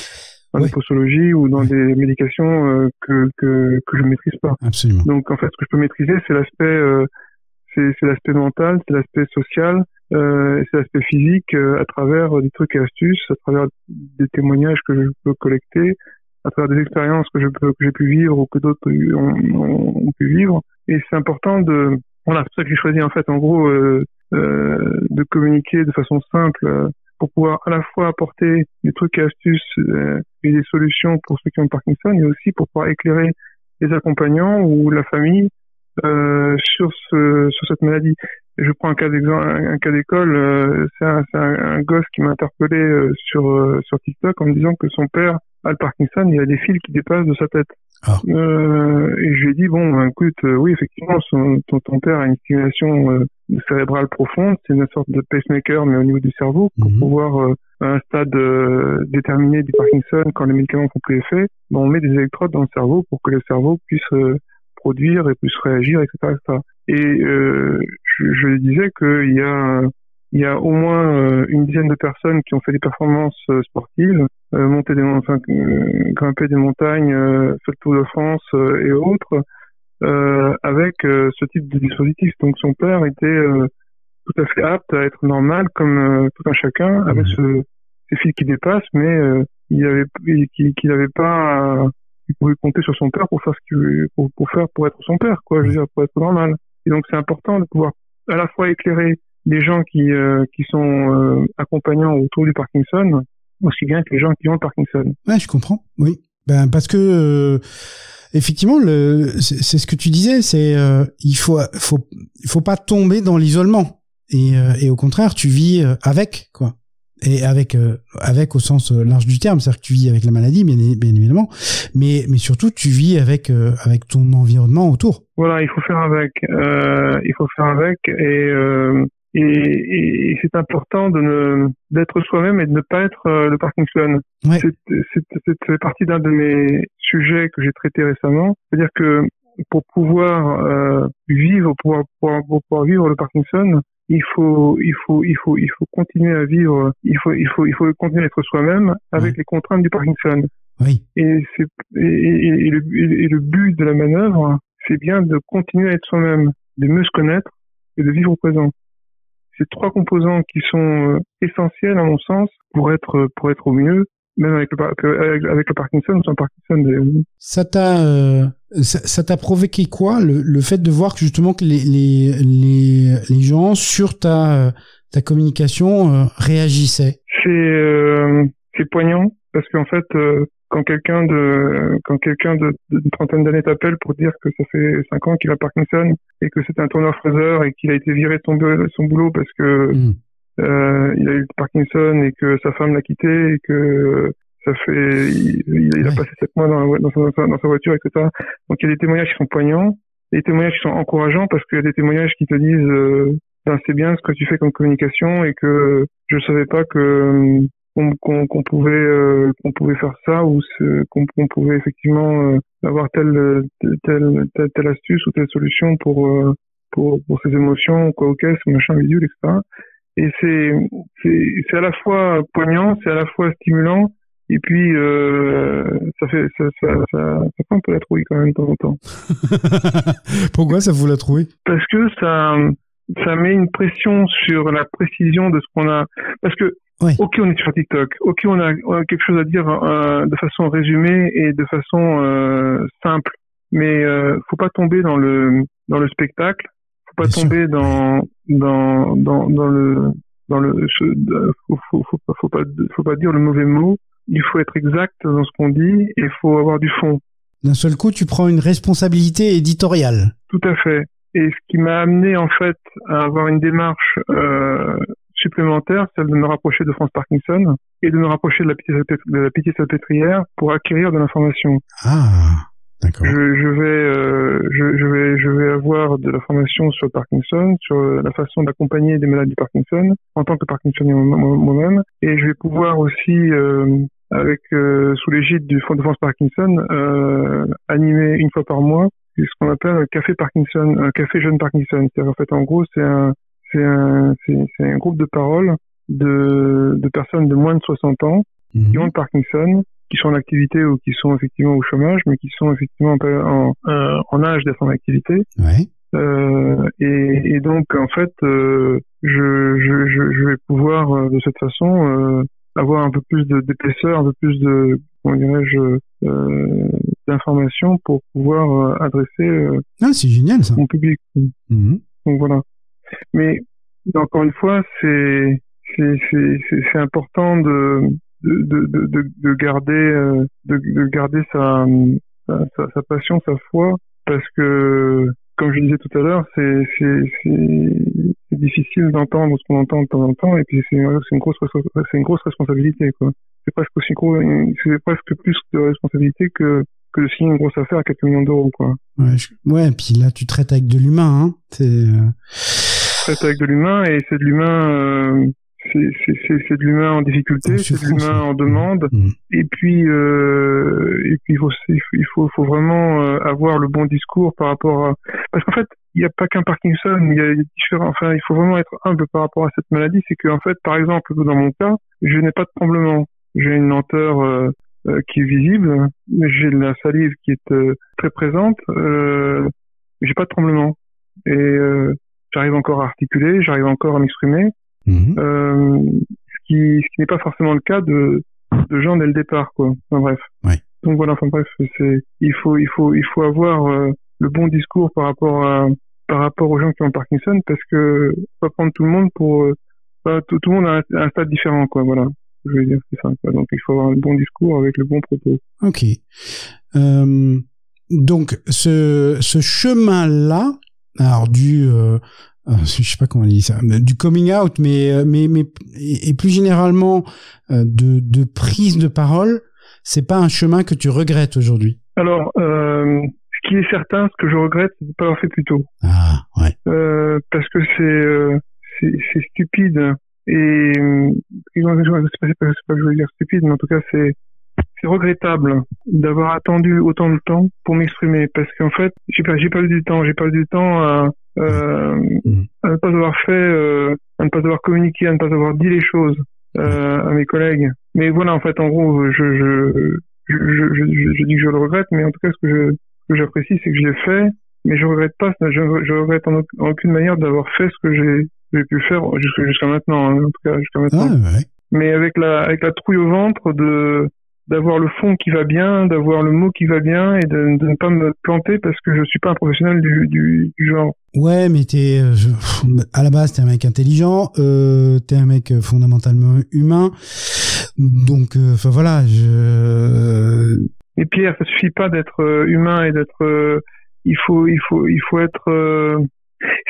B: des posologies ou dans des médications que je maîtrise pas.
A: Absolument.
B: Donc en fait, ce que je peux maîtriser, c'est l'aspect mental, c'est l'aspect social, c'est l'aspect physique à travers des trucs et astuces, à travers des témoignages que je peux collecter, à travers des expériences que j'ai pu vivre ou que d'autres ont pu vivre. Et c'est important voilà, c'est pour ça que j'ai choisi en fait, en gros, de communiquer de façon simple pour pouvoir à la fois apporter des trucs et astuces et des solutions pour ceux qui ont le Parkinson, et aussi pour pouvoir éclairer les accompagnants ou la famille sur cette maladie. Et je prends un cas d'école. C'est un gosse qui m'a interpellé sur TikTok en me disant que son père a le Parkinson, il a des fils qui dépassent de sa tête.
A: Ah.
B: Et je lui ai dit, bon, écoute, oui, effectivement, ton père a une stimulation cérébrale profonde, c'est une sorte de pacemaker, mais au niveau du cerveau, pour pouvoir, à un stade déterminé du Parkinson, quand les médicaments font plus effet, on met des électrodes dans le cerveau pour que le cerveau puisse produire et puisse réagir, etc., etc. Et je lui disais qu'il y a au moins une dizaine de personnes qui ont fait des performances sportives, grimper des montagnes, fait le Tour de France et autres, avec ce type de dispositif. Donc son père était tout à fait apte à être normal comme tout un chacun, avec ces fils qui dépassent, mais qu'il n'avait pas, il pouvait compter sur son père pour faire pour être son père, quoi. Je veux dire, pour être normal. Et donc c'est important de pouvoir à la fois éclairer les gens qui sont accompagnants autour du Parkinson, aussi bien que les gens qui ont le Parkinson.
A: Ouais, je comprends. Oui. Ben parce que effectivement, c'est ce que tu disais, c'est il faut pas tomber dans l'isolement, et au contraire, tu vis avec, quoi. Et avec au sens large du terme, c'est-à-dire que tu vis avec la maladie, bien évidemment, mais surtout tu vis avec ton environnement autour.
B: Voilà, il faut faire avec, et c'est important d'être soi-même et de ne pas être le Parkinson.
A: Ouais.
B: C'est partie d'un de mes sujets que j'ai traité récemment, c'est-à-dire que pour pouvoir vivre le Parkinson, il faut continuer à vivre, il faut continuer à être soi-même avec les contraintes du Parkinson.
A: Oui.
B: Et le but de la manœuvre, c'est bien de continuer à être soi-même, de mieux se connaître et de vivre au présent. C'est trois composants qui sont essentiels à mon sens pour être au mieux, même avec le Parkinson ou sans Parkinson.
A: Ça t'a provoqué quoi, le fait de voir que justement que les gens sur ta communication réagissaient?
B: C'est poignant parce qu'en fait quand quelqu'un d'une trentaine d'années t'appelle pour dire que ça fait 5 ans qu'il a Parkinson et que c'est un tourneur-fraiseur et qu'il a été viré de son boulot parce que il a eu le Parkinson et que sa femme l'a quitté et que il a passé 7 mois dans sa voiture, etc. Donc il y a des témoignages qui sont poignants, des témoignages qui sont encourageants parce qu'il y a des témoignages qui te disent c'est bien ce que tu fais comme communication et que je savais pas qu'on pouvait faire ça ou qu'on pouvait effectivement avoir telle astuce ou telle solution pour ces émotions, quoi, ok, ce machin visuel, etc. Et c'est à la fois poignant, c'est à la fois stimulant, et puis ça fait un peu la trouille quand même de temps en temps.
A: Pourquoi ça vous la trouille?
B: Parce que ça met une pression sur la précision de ce qu'on a. Parce que ok, on est sur TikTok, ok, on a quelque chose à dire de façon résumée et de façon simple, mais faut pas tomber dans le spectacle, faut pas tomber dans le faut pas dire le mauvais mot. Il faut être exact dans ce qu'on dit et il faut avoir du fond.
A: D'un seul coup, tu prends une responsabilité éditoriale.
B: Tout à fait. Et ce qui m'a amené en fait à avoir une démarche supplémentaire, celle de me rapprocher de France Parkinson et de me rapprocher de la Pitié-Salpêtrière pour acquérir de l'information.
A: Ah, d'accord.
B: Je vais avoir de l'information sur Parkinson, sur la façon d'accompagner des malades du Parkinson en tant que Parkinsonien moi-même, et je vais pouvoir aussi sous l'égide du Fonds de France Parkinson animer une fois par mois ce qu'on appelle un café Parkinson, un café jeune Parkinson. C'est-à-dire en fait en gros c'est un groupe de parole de personnes de moins de 60 ans qui ont le Parkinson, qui sont en activité ou qui sont effectivement au chômage, mais qui sont effectivement en âge d'être en activité.
A: Ouais.
B: Et donc en fait, je vais pouvoir de cette façon avoir un peu plus d'épaisseur, un peu plus de, comment dirais-je, d'informations pour pouvoir adresser
A: C'est génial ça.
B: mon public.
A: Mmh.
B: Donc voilà. Mais encore une fois, c'est important de garder sa passion, sa foi, parce que comme je disais tout à l'heure, c'est difficile d'entendre ce qu'on entend de temps en temps, et puis c'est une grosse responsabilité, quoi. C'est presque plus de responsabilité que de signer une grosse affaire à quelques millions d'euros, quoi.
A: Ouais, puis là tu traites avec de l'humain, hein.
B: Traite avec de l'humain, et c'est de l'humain, c'est de l'humain en difficulté, c'est de l'humain en demande. Et puis il faut vraiment avoir le bon discours par rapport à, parce qu'en fait il n'y a pas qu'un Parkinson, il y a différents, enfin il faut vraiment être humble par rapport à cette maladie. C'est que en fait, par exemple, dans mon cas, je n'ai pas de tremblement, j'ai une lenteur qui est visible, j'ai de la salive qui est très présente, j'ai pas de tremblement, et j'arrive encore à articuler, j'arrive encore à m'exprimer. Ce qui n'est pas forcément le cas de gens dès le départ, quoi. Enfin bref.
A: Ouais.
B: Donc voilà, enfin bref, il faut avoir le bon discours par rapport aux gens qui ont le Parkinson, parce que faut pas prendre tout le monde pour tout le monde a un stade différent, quoi. Voilà, je veux dire, c'est ça, quoi. Donc il faut avoir un bon discours avec le bon propos.
A: Ok. Donc ce chemin-là, alors je sais pas comment on dit ça, du coming out, mais et plus généralement de prise de parole, c'est pas un chemin que tu regrettes aujourd'hui? Alors,
B: ce qui est certain, ce que je regrette, c'est de ne pas l'avoir fait plus tôt.
A: Ah, ouais.
B: Parce que c'est stupide, et c'est pas que je veux dire stupide, mais en tout cas c'est regrettable d'avoir attendu autant de temps pour m'exprimer, parce qu'en fait j'ai pas eu du temps à ne pas avoir fait, à ne pas avoir communiqué, à ne pas avoir dit les choses à mes collègues. Mais voilà, en fait, en gros, je dis que je le regrette, mais en tout cas, ce que j'apprécie, c'est que je l'ai fait, mais je regrette pas, je regrette en aucune manière d'avoir fait ce que j'ai pu faire jusqu'à maintenant, hein, en tout cas jusqu'à maintenant.
A: Ah, ouais.
B: Mais avec la trouille au ventre d'avoir le fond qui va bien, d'avoir le mot qui va bien, et de ne pas me planter, parce que je suis pas un professionnel du genre.
A: Ouais, mais à la base, t'es un mec intelligent, t'es un mec fondamentalement humain, donc, enfin voilà,
B: Et Pierre, ça suffit pas d'être humain et d'être, il faut être,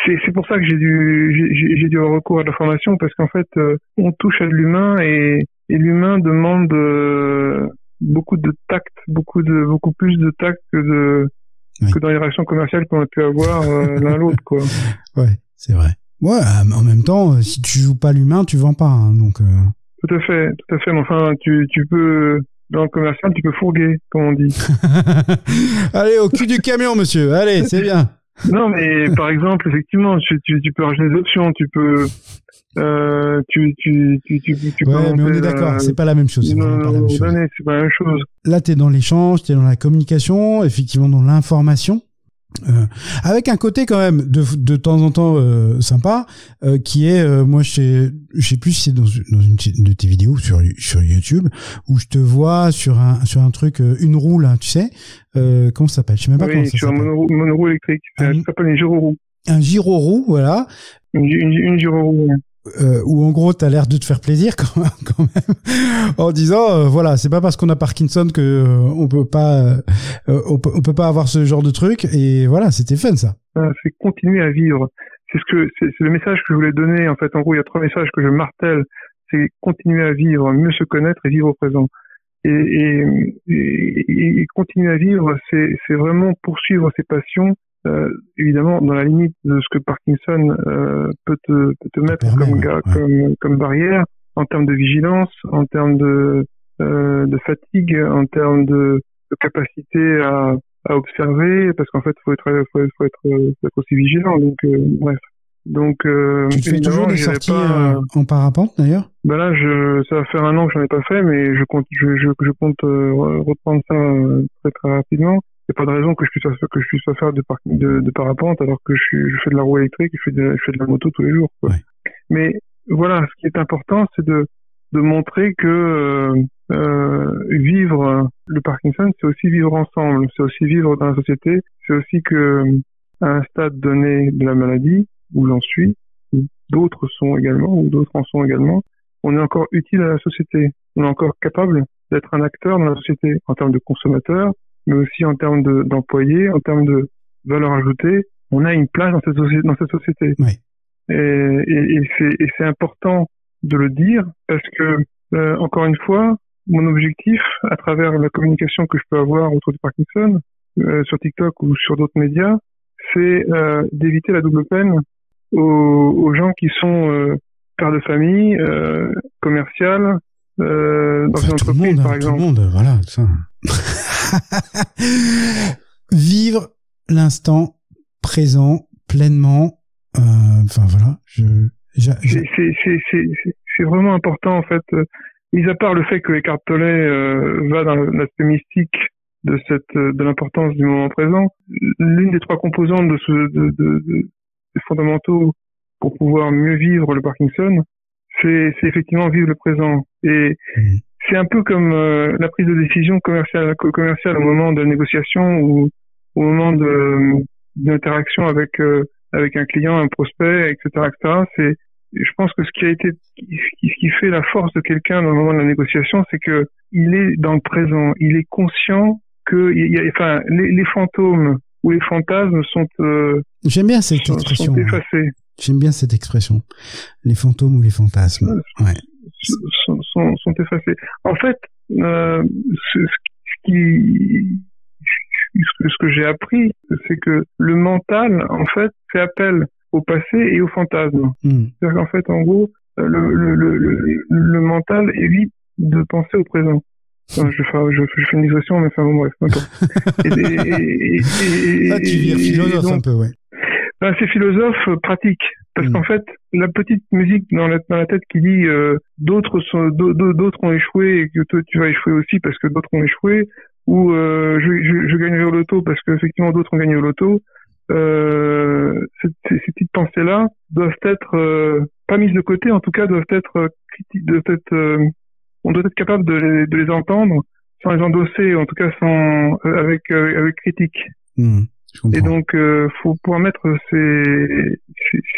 B: c'est pour ça que j'ai dû avoir recours à la formation, parce qu'en fait, on touche à de l'humain, et l'humain demande beaucoup de tact, beaucoup plus de tact que dans les relations commerciales qu'on a pu avoir l'un l'autre, quoi.
A: Ouais, c'est vrai. Ouais, en même temps, si tu joues pas l'humain, tu vends pas, hein, donc.
B: Tout à fait. Mais enfin, tu peux, dans le commercial, tu peux fourguer, comme on dit.
A: Allez, au cul du camion, monsieur. Allez, c'est bien.
B: Non, mais par exemple, effectivement, tu peux rajouter des options, tu peux.
A: Ouais, mais on est d'accord, c'est pas la même chose.
B: C'est pas la même chose.
A: Là, t'es dans l'échange, t'es dans la communication, effectivement dans l'information, avec un côté quand même de temps en temps sympa, qui est, moi, je sais plus si c'est dans une de tes vidéos sur YouTube, où je te vois sur un truc, une roue là, tu sais, comment ça s'appelle? Je sais même pas comment ça s'appelle.
B: Oui, sur un monoroue électrique. Ça s'appelle une gyroroue.
A: Un gyroroue, voilà.
B: Une gyroroue.
A: Où en gros t'as l'air de te faire plaisir quand même en disant voilà, c'est pas parce qu'on a Parkinson que on peut pas avoir ce genre de truc, et voilà, c'était fun ça.
B: C'est continuer à vivre, c'est le message que je voulais donner. En fait, en gros, il y a 3 messages que je martèle: c'est continuer à vivre, mieux se connaître et vivre au présent. Et continuer à vivre, c'est vraiment poursuivre ses passions, évidemment dans la limite de ce que Parkinson peut te mettre comme barrière, en termes de vigilance, en termes de fatigue, en termes de capacité à observer, parce qu'en fait faut être aussi vigilant. Donc bref. Donc,
A: tu fais toujours des sorties en parapente d'ailleurs?
B: Ben là, ça va faire 1 an que j'en ai pas fait, mais je compte reprendre ça très très rapidement. Il n'y a pas de raison que je puisse pas faire de parapente alors que je fais de la roue électrique, je fais de la moto tous les jours, quoi.
A: Ouais.
B: Mais voilà, ce qui est important, c'est de montrer que vivre le Parkinson, c'est aussi vivre ensemble, c'est aussi vivre dans la société, c'est aussi que à un stade donné de la maladie, où j'en suis, où d'autres en sont également, on est encore utile à la société, on est encore capable d'être un acteur dans la société en termes de consommateurs, mais aussi en termes d'employés, en termes de valeur ajoutée. On a une place dans cette société.
A: Ouais.
B: Et c'est important de le dire parce que, encore une fois, mon objectif, à travers la communication que je peux avoir autour du Parkinson, sur TikTok ou sur d'autres médias, c'est d'éviter la double peine aux gens qui sont pères de famille, commerciales, dans une entreprise, par exemple.
A: Tout le monde, voilà, ça. Vivre l'instant présent pleinement. Enfin voilà,
B: c'est vraiment important en fait. Mis à part le fait que Eckhart Tolle va dans l'aspect mystique de l'importance du moment présent, l'une des 3 composantes des fondamentaux pour pouvoir mieux vivre le Parkinson, c'est effectivement vivre le présent. Et c'est un peu comme la prise de décision commerciale au moment de la négociation ou au moment d'interaction avec un client, un prospect, etc., etc. Je pense que ce qui fait la force de quelqu'un dans le moment de la négociation, c'est que il est dans le présent, il est conscient que les fantômes ou les fantasmes sont
A: J'aime bien cette expression.
B: Sont effacés.
A: J'aime bien cette expression. Les fantômes ou les fantasmes. Ouais.
B: Sont effacés. En fait, ce que j'ai appris, c'est que le mental, en fait, fait appel au passé et au fantasme. C'est-à-dire qu'en fait, en gros, le mental évite de penser au présent. Enfin, je fais une digression, mais enfin bon, bref, n'importe.
A: Tu vires philosophe donc, un peu, ouais.
B: Ben, c'est philosophe pratique. Parce qu'en fait, la petite musique dans la tête qui dit d'autres ont échoué et que toi tu vas échouer aussi parce que d'autres ont échoué, ou je gagnerai au loto parce que effectivement d'autres ont gagné au loto. Ces petites pensées-là doivent être pas mises de côté, en tout cas doivent être on doit être capable de les entendre sans les endosser, en tout cas sans avec critique. Et donc, faut pouvoir mettre ces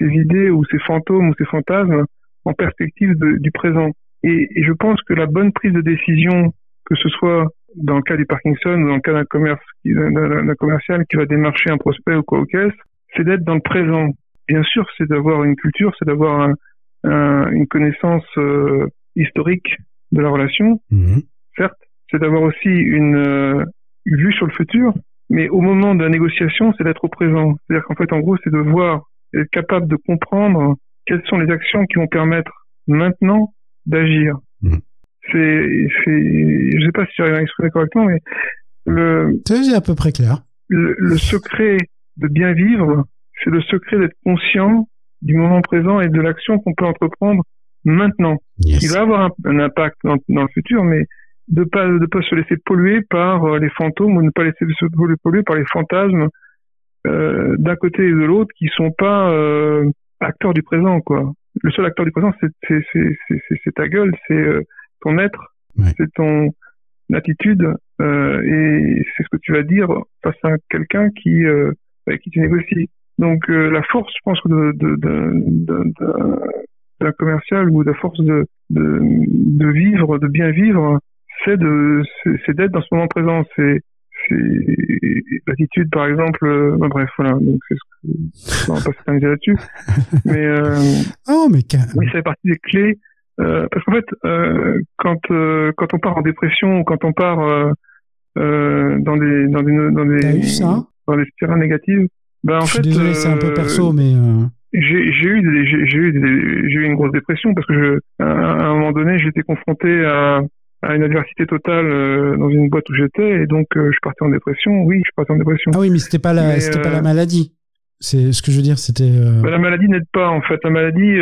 B: idées ou ces fantômes ou ces fantasmes en perspective du présent. Et je pense que la bonne prise de décision, que ce soit dans le cas du Parkinson ou dans le cas d'un commercial qui va démarcher un prospect ou quoi au caisse, c'est d'être dans le présent. Bien sûr, c'est d'avoir une culture, c'est d'avoir une connaissance historique de la relation. Certes, c'est d'avoir aussi une vue sur le futur. Mais au moment de la négociation, c'est d'être au présent. C'est-à-dire qu'en fait, en gros, c'est de voir, être capable de comprendre quelles sont les actions qui vont permettre maintenant d'agir. Je sais pas si j'arrive à exprimer correctement, mais
A: c'est à peu près clair.
B: Le secret de bien vivre, c'est le secret d'être conscient du moment présent et de l'action qu'on peut entreprendre maintenant.
A: Yes.
B: Il va avoir un impact dans le futur, mais de pas se laisser polluer par les fantômes ou ne pas laisser se polluer par les fantasmes d'un côté et de l'autre qui sont pas acteurs du présent, quoi. Le seul acteur du présent, c'est ta gueule, c'est ton être, c'est ton attitude et c'est ce que tu vas dire face à quelqu'un avec qui tu négocies. Donc la force, je pense, d'un commercial ou la force de vivre, de bien vivre, c'est d'être dans ce moment présent. C'est l'attitude, par exemple. Bref, voilà. Donc c'est ce que on va pas s'éterniser là-dessus. Mais oui, ça fait partie des clés. Parce qu'en fait, quand on part en dépression ou quand on part dans des spirales négatives, ben en fait,
A: désolé, c'est un peu perso, mais
B: j'ai eu une grosse dépression parce que à un moment donné, j'étais confronté à une adversité totale dans une boîte où j'étais et donc je partais en dépression. Oui, je partais en dépression.
A: Ah oui, mais c'était pas la maladie. C'est ce que je veux dire, c'était...
B: La maladie n'aide pas, en fait. La maladie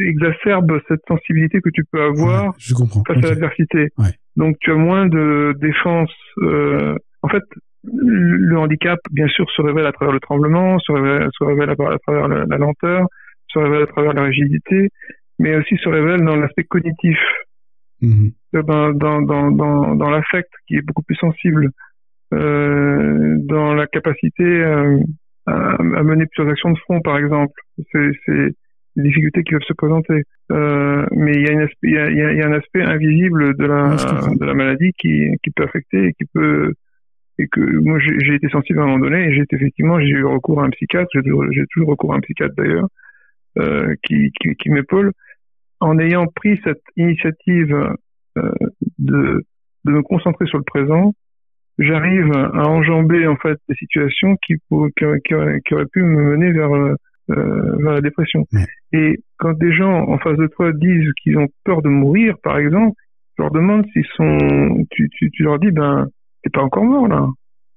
B: exacerbe cette sensibilité que tu peux avoir face à l'adversité.
A: Ouais.
B: Donc, tu as moins de défense. En fait, le handicap, bien sûr, se révèle à travers le tremblement, se révèle à travers la lenteur, se révèle à travers la rigidité, mais aussi se révèle dans l'aspect cognitif, dans l'affect qui est beaucoup plus sensible, dans la capacité à mener plusieurs actions de front, par exemple. C'est des difficultés qui peuvent se présenter. Mais il y a un aspect invisible de la maladie qui peut affecter et que moi j'ai été sensible à un moment donné et j'ai eu recours à un psychiatre, j'ai toujours recours à un psychiatre d'ailleurs, qui m'épaule. En ayant pris cette initiative de me concentrer sur le présent, j'arrive à enjamber en fait des situations qui auraient pu me mener vers la dépression. Et quand des gens en face de toi disent qu'ils ont peur de mourir, par exemple, je leur demande tu leur dis, t'es pas encore mort là.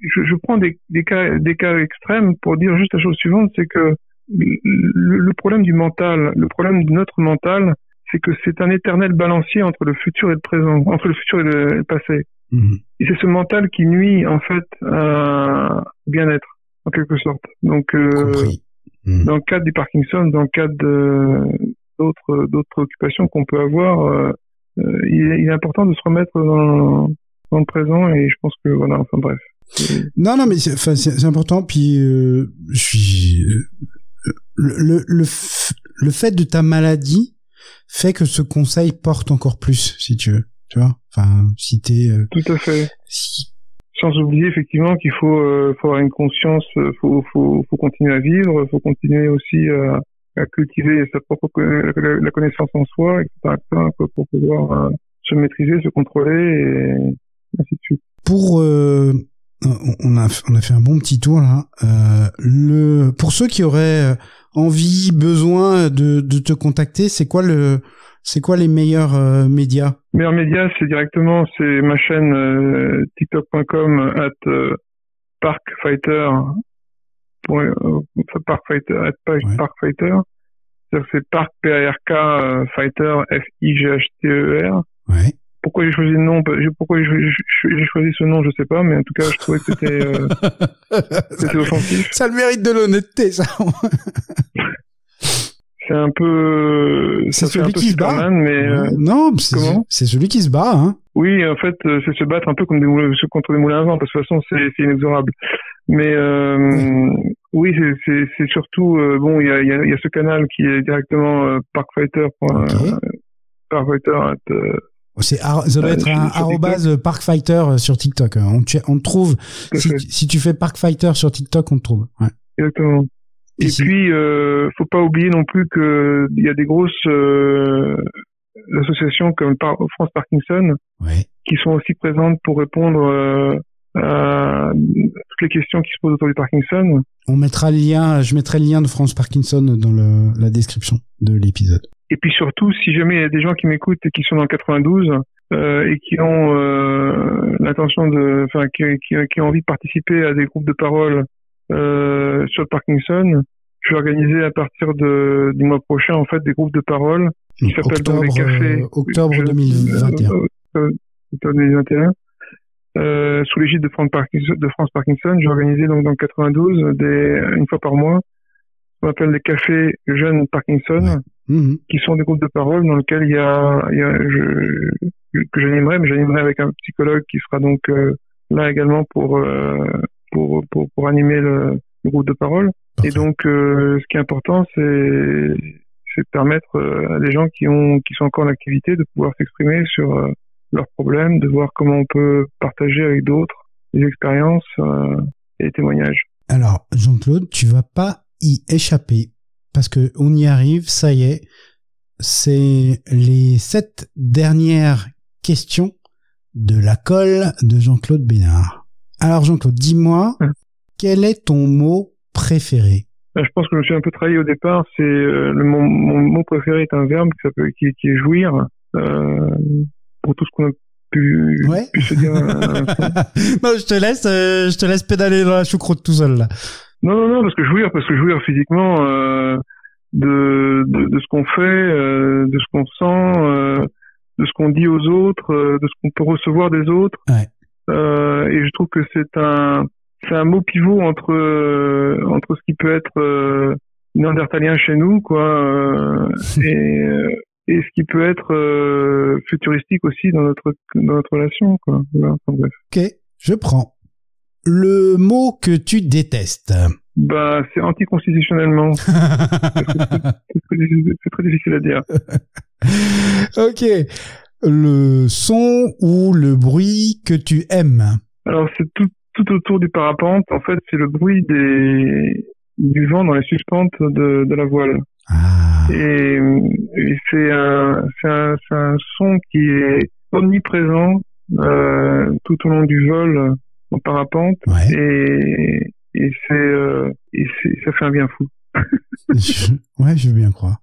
B: Je prends des cas extrêmes pour dire juste la chose suivante, c'est que le problème du mental, le problème de notre mental, c'est que c'est un éternel balancier entre le futur et le présent, entre le futur et le passé. Et c'est ce mental qui nuit en fait au bien-être, en quelque sorte. Donc, dans le cadre du Parkinson, dans le cadre d'autres préoccupations qu'on peut avoir, il est important de se remettre dans le présent, et je pense que voilà, enfin bref.
A: Non, mais c'est important. Puis le fait de ta maladie fait que ce conseil porte encore plus, si tu veux. Tu vois, enfin, si t'es...
B: Tout à fait. Sans oublier effectivement qu'il faut avoir une conscience, faut continuer à vivre, faut continuer aussi à cultiver sa propre la connaissance en soi, etc., pour pouvoir se maîtriser, se contrôler, et ainsi de suite.
A: Pour on a fait un bon petit tour là. Pour ceux qui auraient envie, besoin de te contacter, c'est quoi les meilleurs médias?
B: Meilleurs médias, c'est ma chaîne tiktok.com @parkfighter. Parkfighter. C'est Park P-A-R-K Fighter F-I-G-H-T-E-R.
A: Ouais.
B: Pourquoi j'ai choisi le nom, pourquoi j'ai choisi ce nom, je sais pas, mais en tout cas, je trouvais que c'était offensif.
A: Ça a le mérite de l'honnêteté, ça.
B: C'est un peu,
A: c'est celui qui se bat.
B: Mais
A: non, c'est celui qui se bat, hein.
B: Oui, en fait, c'est se battre un peu comme contre des moulins à vent, parce que de toute façon, c'est inexorable. Mais oui, c'est surtout bon, il y a ce canal qui est directement Parkfighter. Parkfighter.
A: Ça doit être un @ Parkfighter sur TikTok. On te trouve. Si tu fais Parkfighter sur TikTok, on te trouve. Ouais.
B: Exactement. Et puis, faut pas oublier non plus que il y a des grosses associations comme France Parkinson,
A: ouais,
B: qui sont aussi présentes pour répondre à toutes les questions qui se posent autour du Parkinson.
A: Je mettrai le lien de France Parkinson dans la description de l'épisode.
B: Et puis surtout, si jamais il y a des gens qui m'écoutent et qui sont dans le 92 et qui ont l'intention qui ont envie de participer à des groupes de parole sur le Parkinson, je vais organiser à partir du mois prochain en fait des groupes de parole qui s'appellent donc les cafés.
A: Octobre 2021.
B: Octobre 2021. Sous l'égide de France Parkinson, j'ai organisé donc dans le 92 une fois par mois, on appelle les cafés jeunes Parkinson, qui sont des groupes de parole dans lesquels que j'animerai avec un psychologue qui sera donc là également pour animer le groupe de parole. Parfait. Et donc ce qui est important, c'est de permettre à des gens qui sont encore en activité de pouvoir s'exprimer sur leurs problèmes, de voir comment on peut partager avec d'autres des expériences et des témoignages.
A: Alors, Jean-Claude, tu vas pas y échapper parce que on y arrive, ça y est. C'est les 7 dernières questions de la colle de Jean-Claude Bénard. Alors, Jean-Claude, dis-moi, quel est ton mot préféré?
B: Je pense que je me suis un peu trahi au départ. C'est mon mot préféré est un verbe qui est jouir. Pour tout ce qu'on a pu se dire.
A: Non, je te laisse pédaler dans la choucroute tout seul là.
B: Non, parce que jouir physiquement de ce qu'on fait, de ce qu'on sent, de ce qu'on dit aux autres, de ce qu'on peut recevoir des autres.
A: Ouais.
B: Et je trouve que c'est un mot pivot entre ce qui peut être néandertalien chez nous, quoi, et ce qui peut être futuristique aussi dans notre relation, quoi. Voilà, enfin, bref.
A: Ok, je prends. Le mot que tu détestes.
B: Bah, c'est anticonstitutionnellement. C'est très difficile à dire.
A: Ok. Le son ou le bruit que tu aimes.
B: Alors, c'est tout autour du parapente. En fait, c'est le bruit du vent dans les suspentes de la voile.
A: Ah.
B: Et c'est un son qui est omniprésent tout au long du vol en parapente.
A: Ouais.
B: Et ça fait un bien fou.
A: Ouais, je veux bien croire.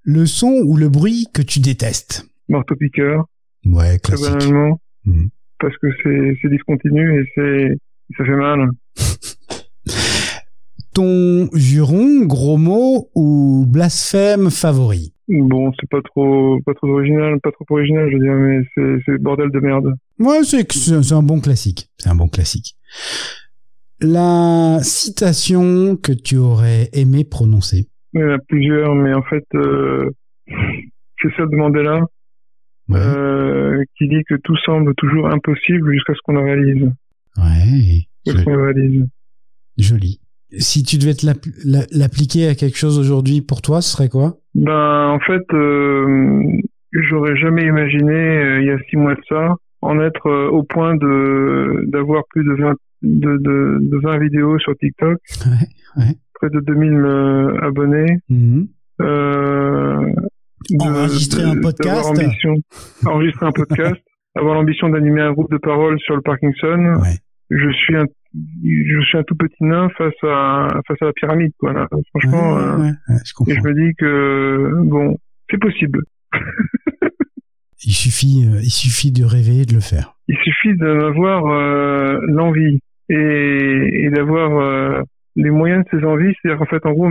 A: Le son ou le bruit que tu détestes.
B: Marteau-piqueur.
A: Ouais, classique.
B: Très banalement. Parce que c'est discontinu et ça fait mal.
A: Ton juron, gros mot ou blasphème favori?
B: Bon, c'est pas trop original, je veux dire, mais c'est bordel de merde.
A: Ouais, c'est un bon classique. C'est un bon classique. La citation que tu aurais aimé prononcer?
B: Il y en a plusieurs, mais en fait, c'est celle de Mandela, qui dit que tout semble toujours impossible jusqu'à ce qu'on le réalise.
A: Ouais.
B: Jusqu'à ce qu'on le réalise.
A: Joli. Si tu devais l'appliquer à quelque chose aujourd'hui pour toi, ce serait quoi?
B: Ben, en fait, j'aurais jamais imaginé, il y a 6 mois de ça, en être au point d'avoir plus de 20 vidéos sur TikTok.
A: Ouais.
B: Près de 2000 abonnés.
A: Enregistrer un podcast.
B: Enregistrer un podcast. Avoir l'ambition d'animer un groupe de parole sur le Parkinson.
A: Ouais.
B: Je suis un tout petit nain face à la pyramide, quoi, là. Franchement,
A: je comprends.
B: et je me dis que, bon, c'est possible.
A: Il suffit de rêver et de le faire.
B: Il suffit d'avoir l'envie et d'avoir les moyens de ces envies, c'est-à-dire qu'en fait, en gros,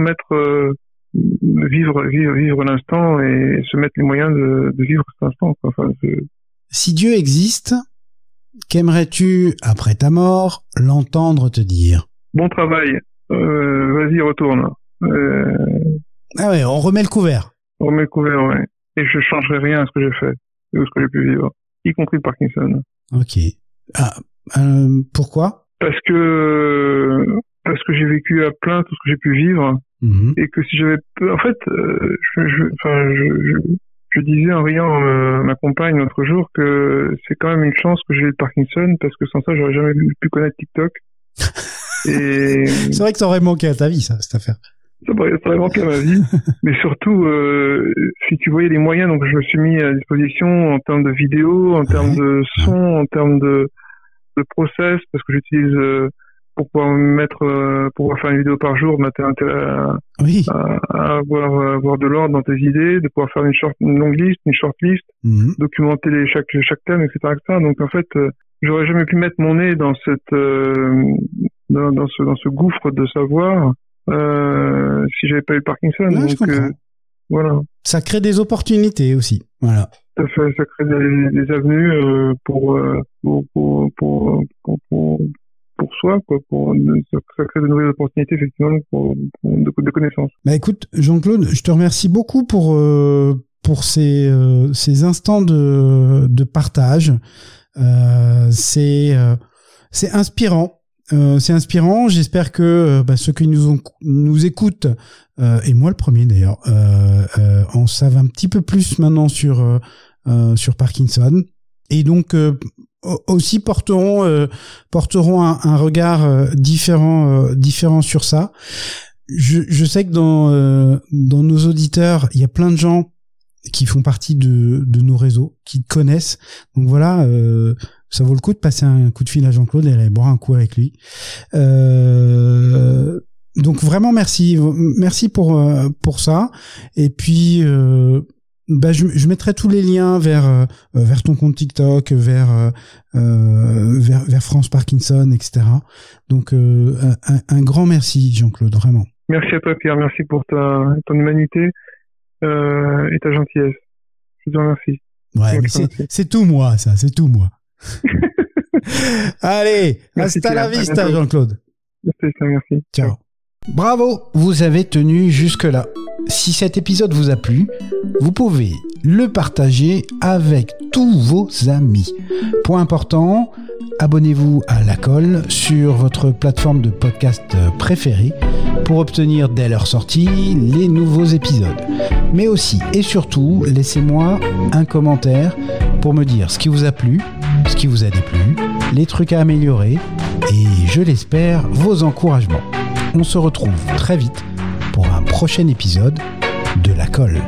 B: vivre l'instant et se mettre les moyens de vivre cet instant, quoi. Enfin,
A: si Dieu existe, qu'aimerais-tu, après ta mort, l'entendre te dire?
B: Bon travail, vas-y, retourne.
A: Ah ouais, on remet le couvert.
B: On remet le couvert, ouais. Et je changerai rien à ce que j'ai fait, et à ce que j'ai pu vivre, y compris le Parkinson.
A: Ok. Pourquoi?
B: Parce que j'ai vécu à plein tout ce que j'ai pu vivre, et que si j'avais, en fait, je disais en riant à ma compagne l'autre jour que c'est quand même une chance que j'ai eu le Parkinson, parce que sans ça, j'aurais jamais pu connaître TikTok. Et
A: c'est vrai que ça aurait manqué à ta vie, cette affaire.
B: Ça aurait manqué à ma vie. Mais surtout, si tu voyais les moyens, donc je me suis mis à disposition en termes de vidéos, en termes de son, en termes de process, parce que j'utilise pour pouvoir faire une vidéo par jour, t'as intérêt à avoir de l'ordre dans tes idées, de pouvoir faire une longue liste, une short list, documenter chaque thème, etc., etc. Donc en fait, j'aurais jamais pu mettre mon nez dans dans ce gouffre de savoir si j'avais pas eu Parkinson.
A: Ouais,
B: donc
A: je comprends.
B: voilà.
A: Ça crée des opportunités aussi. Voilà.
B: Ça crée des avenues pour soi, quoi, ça crée de nouvelles opportunités, effectivement, de connaissances.
A: Bah écoute, Jean-Claude, je te remercie beaucoup pour ces instants de partage. C'est inspirant. C'est inspirant. J'espère que ceux qui nous écoutent, et moi le premier d'ailleurs, en savent un petit peu plus maintenant sur Parkinson, et donc aussi porteront un regard différent sur ça. Je sais que dans nos auditeurs, il y a plein de gens qui font partie de nos réseaux, qui te connaissent. Donc voilà, ça vaut le coup de passer un coup de fil à Jean-Claude et aller boire un coup avec lui. Donc vraiment merci pour ça. Et puis
C: je mettrai tous les liens vers ton compte TikTok, vers France Parkinson, etc. Donc un grand merci, Jean-Claude, vraiment.
B: Merci à toi, Pierre. Merci pour ton humanité et ta gentillesse. Je te remercie.
C: Ouais, mais c'est tout moi, ça. C'est tout moi. Allez,
B: merci,
C: hasta la vista, Jean-Claude.
B: Merci.
C: Ciao.
A: Bravo, vous avez tenu jusque-là. Si cet épisode vous a plu, vous pouvez le partager avec tous vos amis. Point important, abonnez-vous à La Colle sur votre plateforme de podcast préférée pour obtenir dès leur sortie les nouveaux épisodes. Mais aussi et surtout, laissez-moi un commentaire pour me dire ce qui vous a plu, ce qui vous a déplu, les trucs à améliorer et, je l'espère, vos encouragements. On se retrouve très vite pour un prochain épisode de La Colle.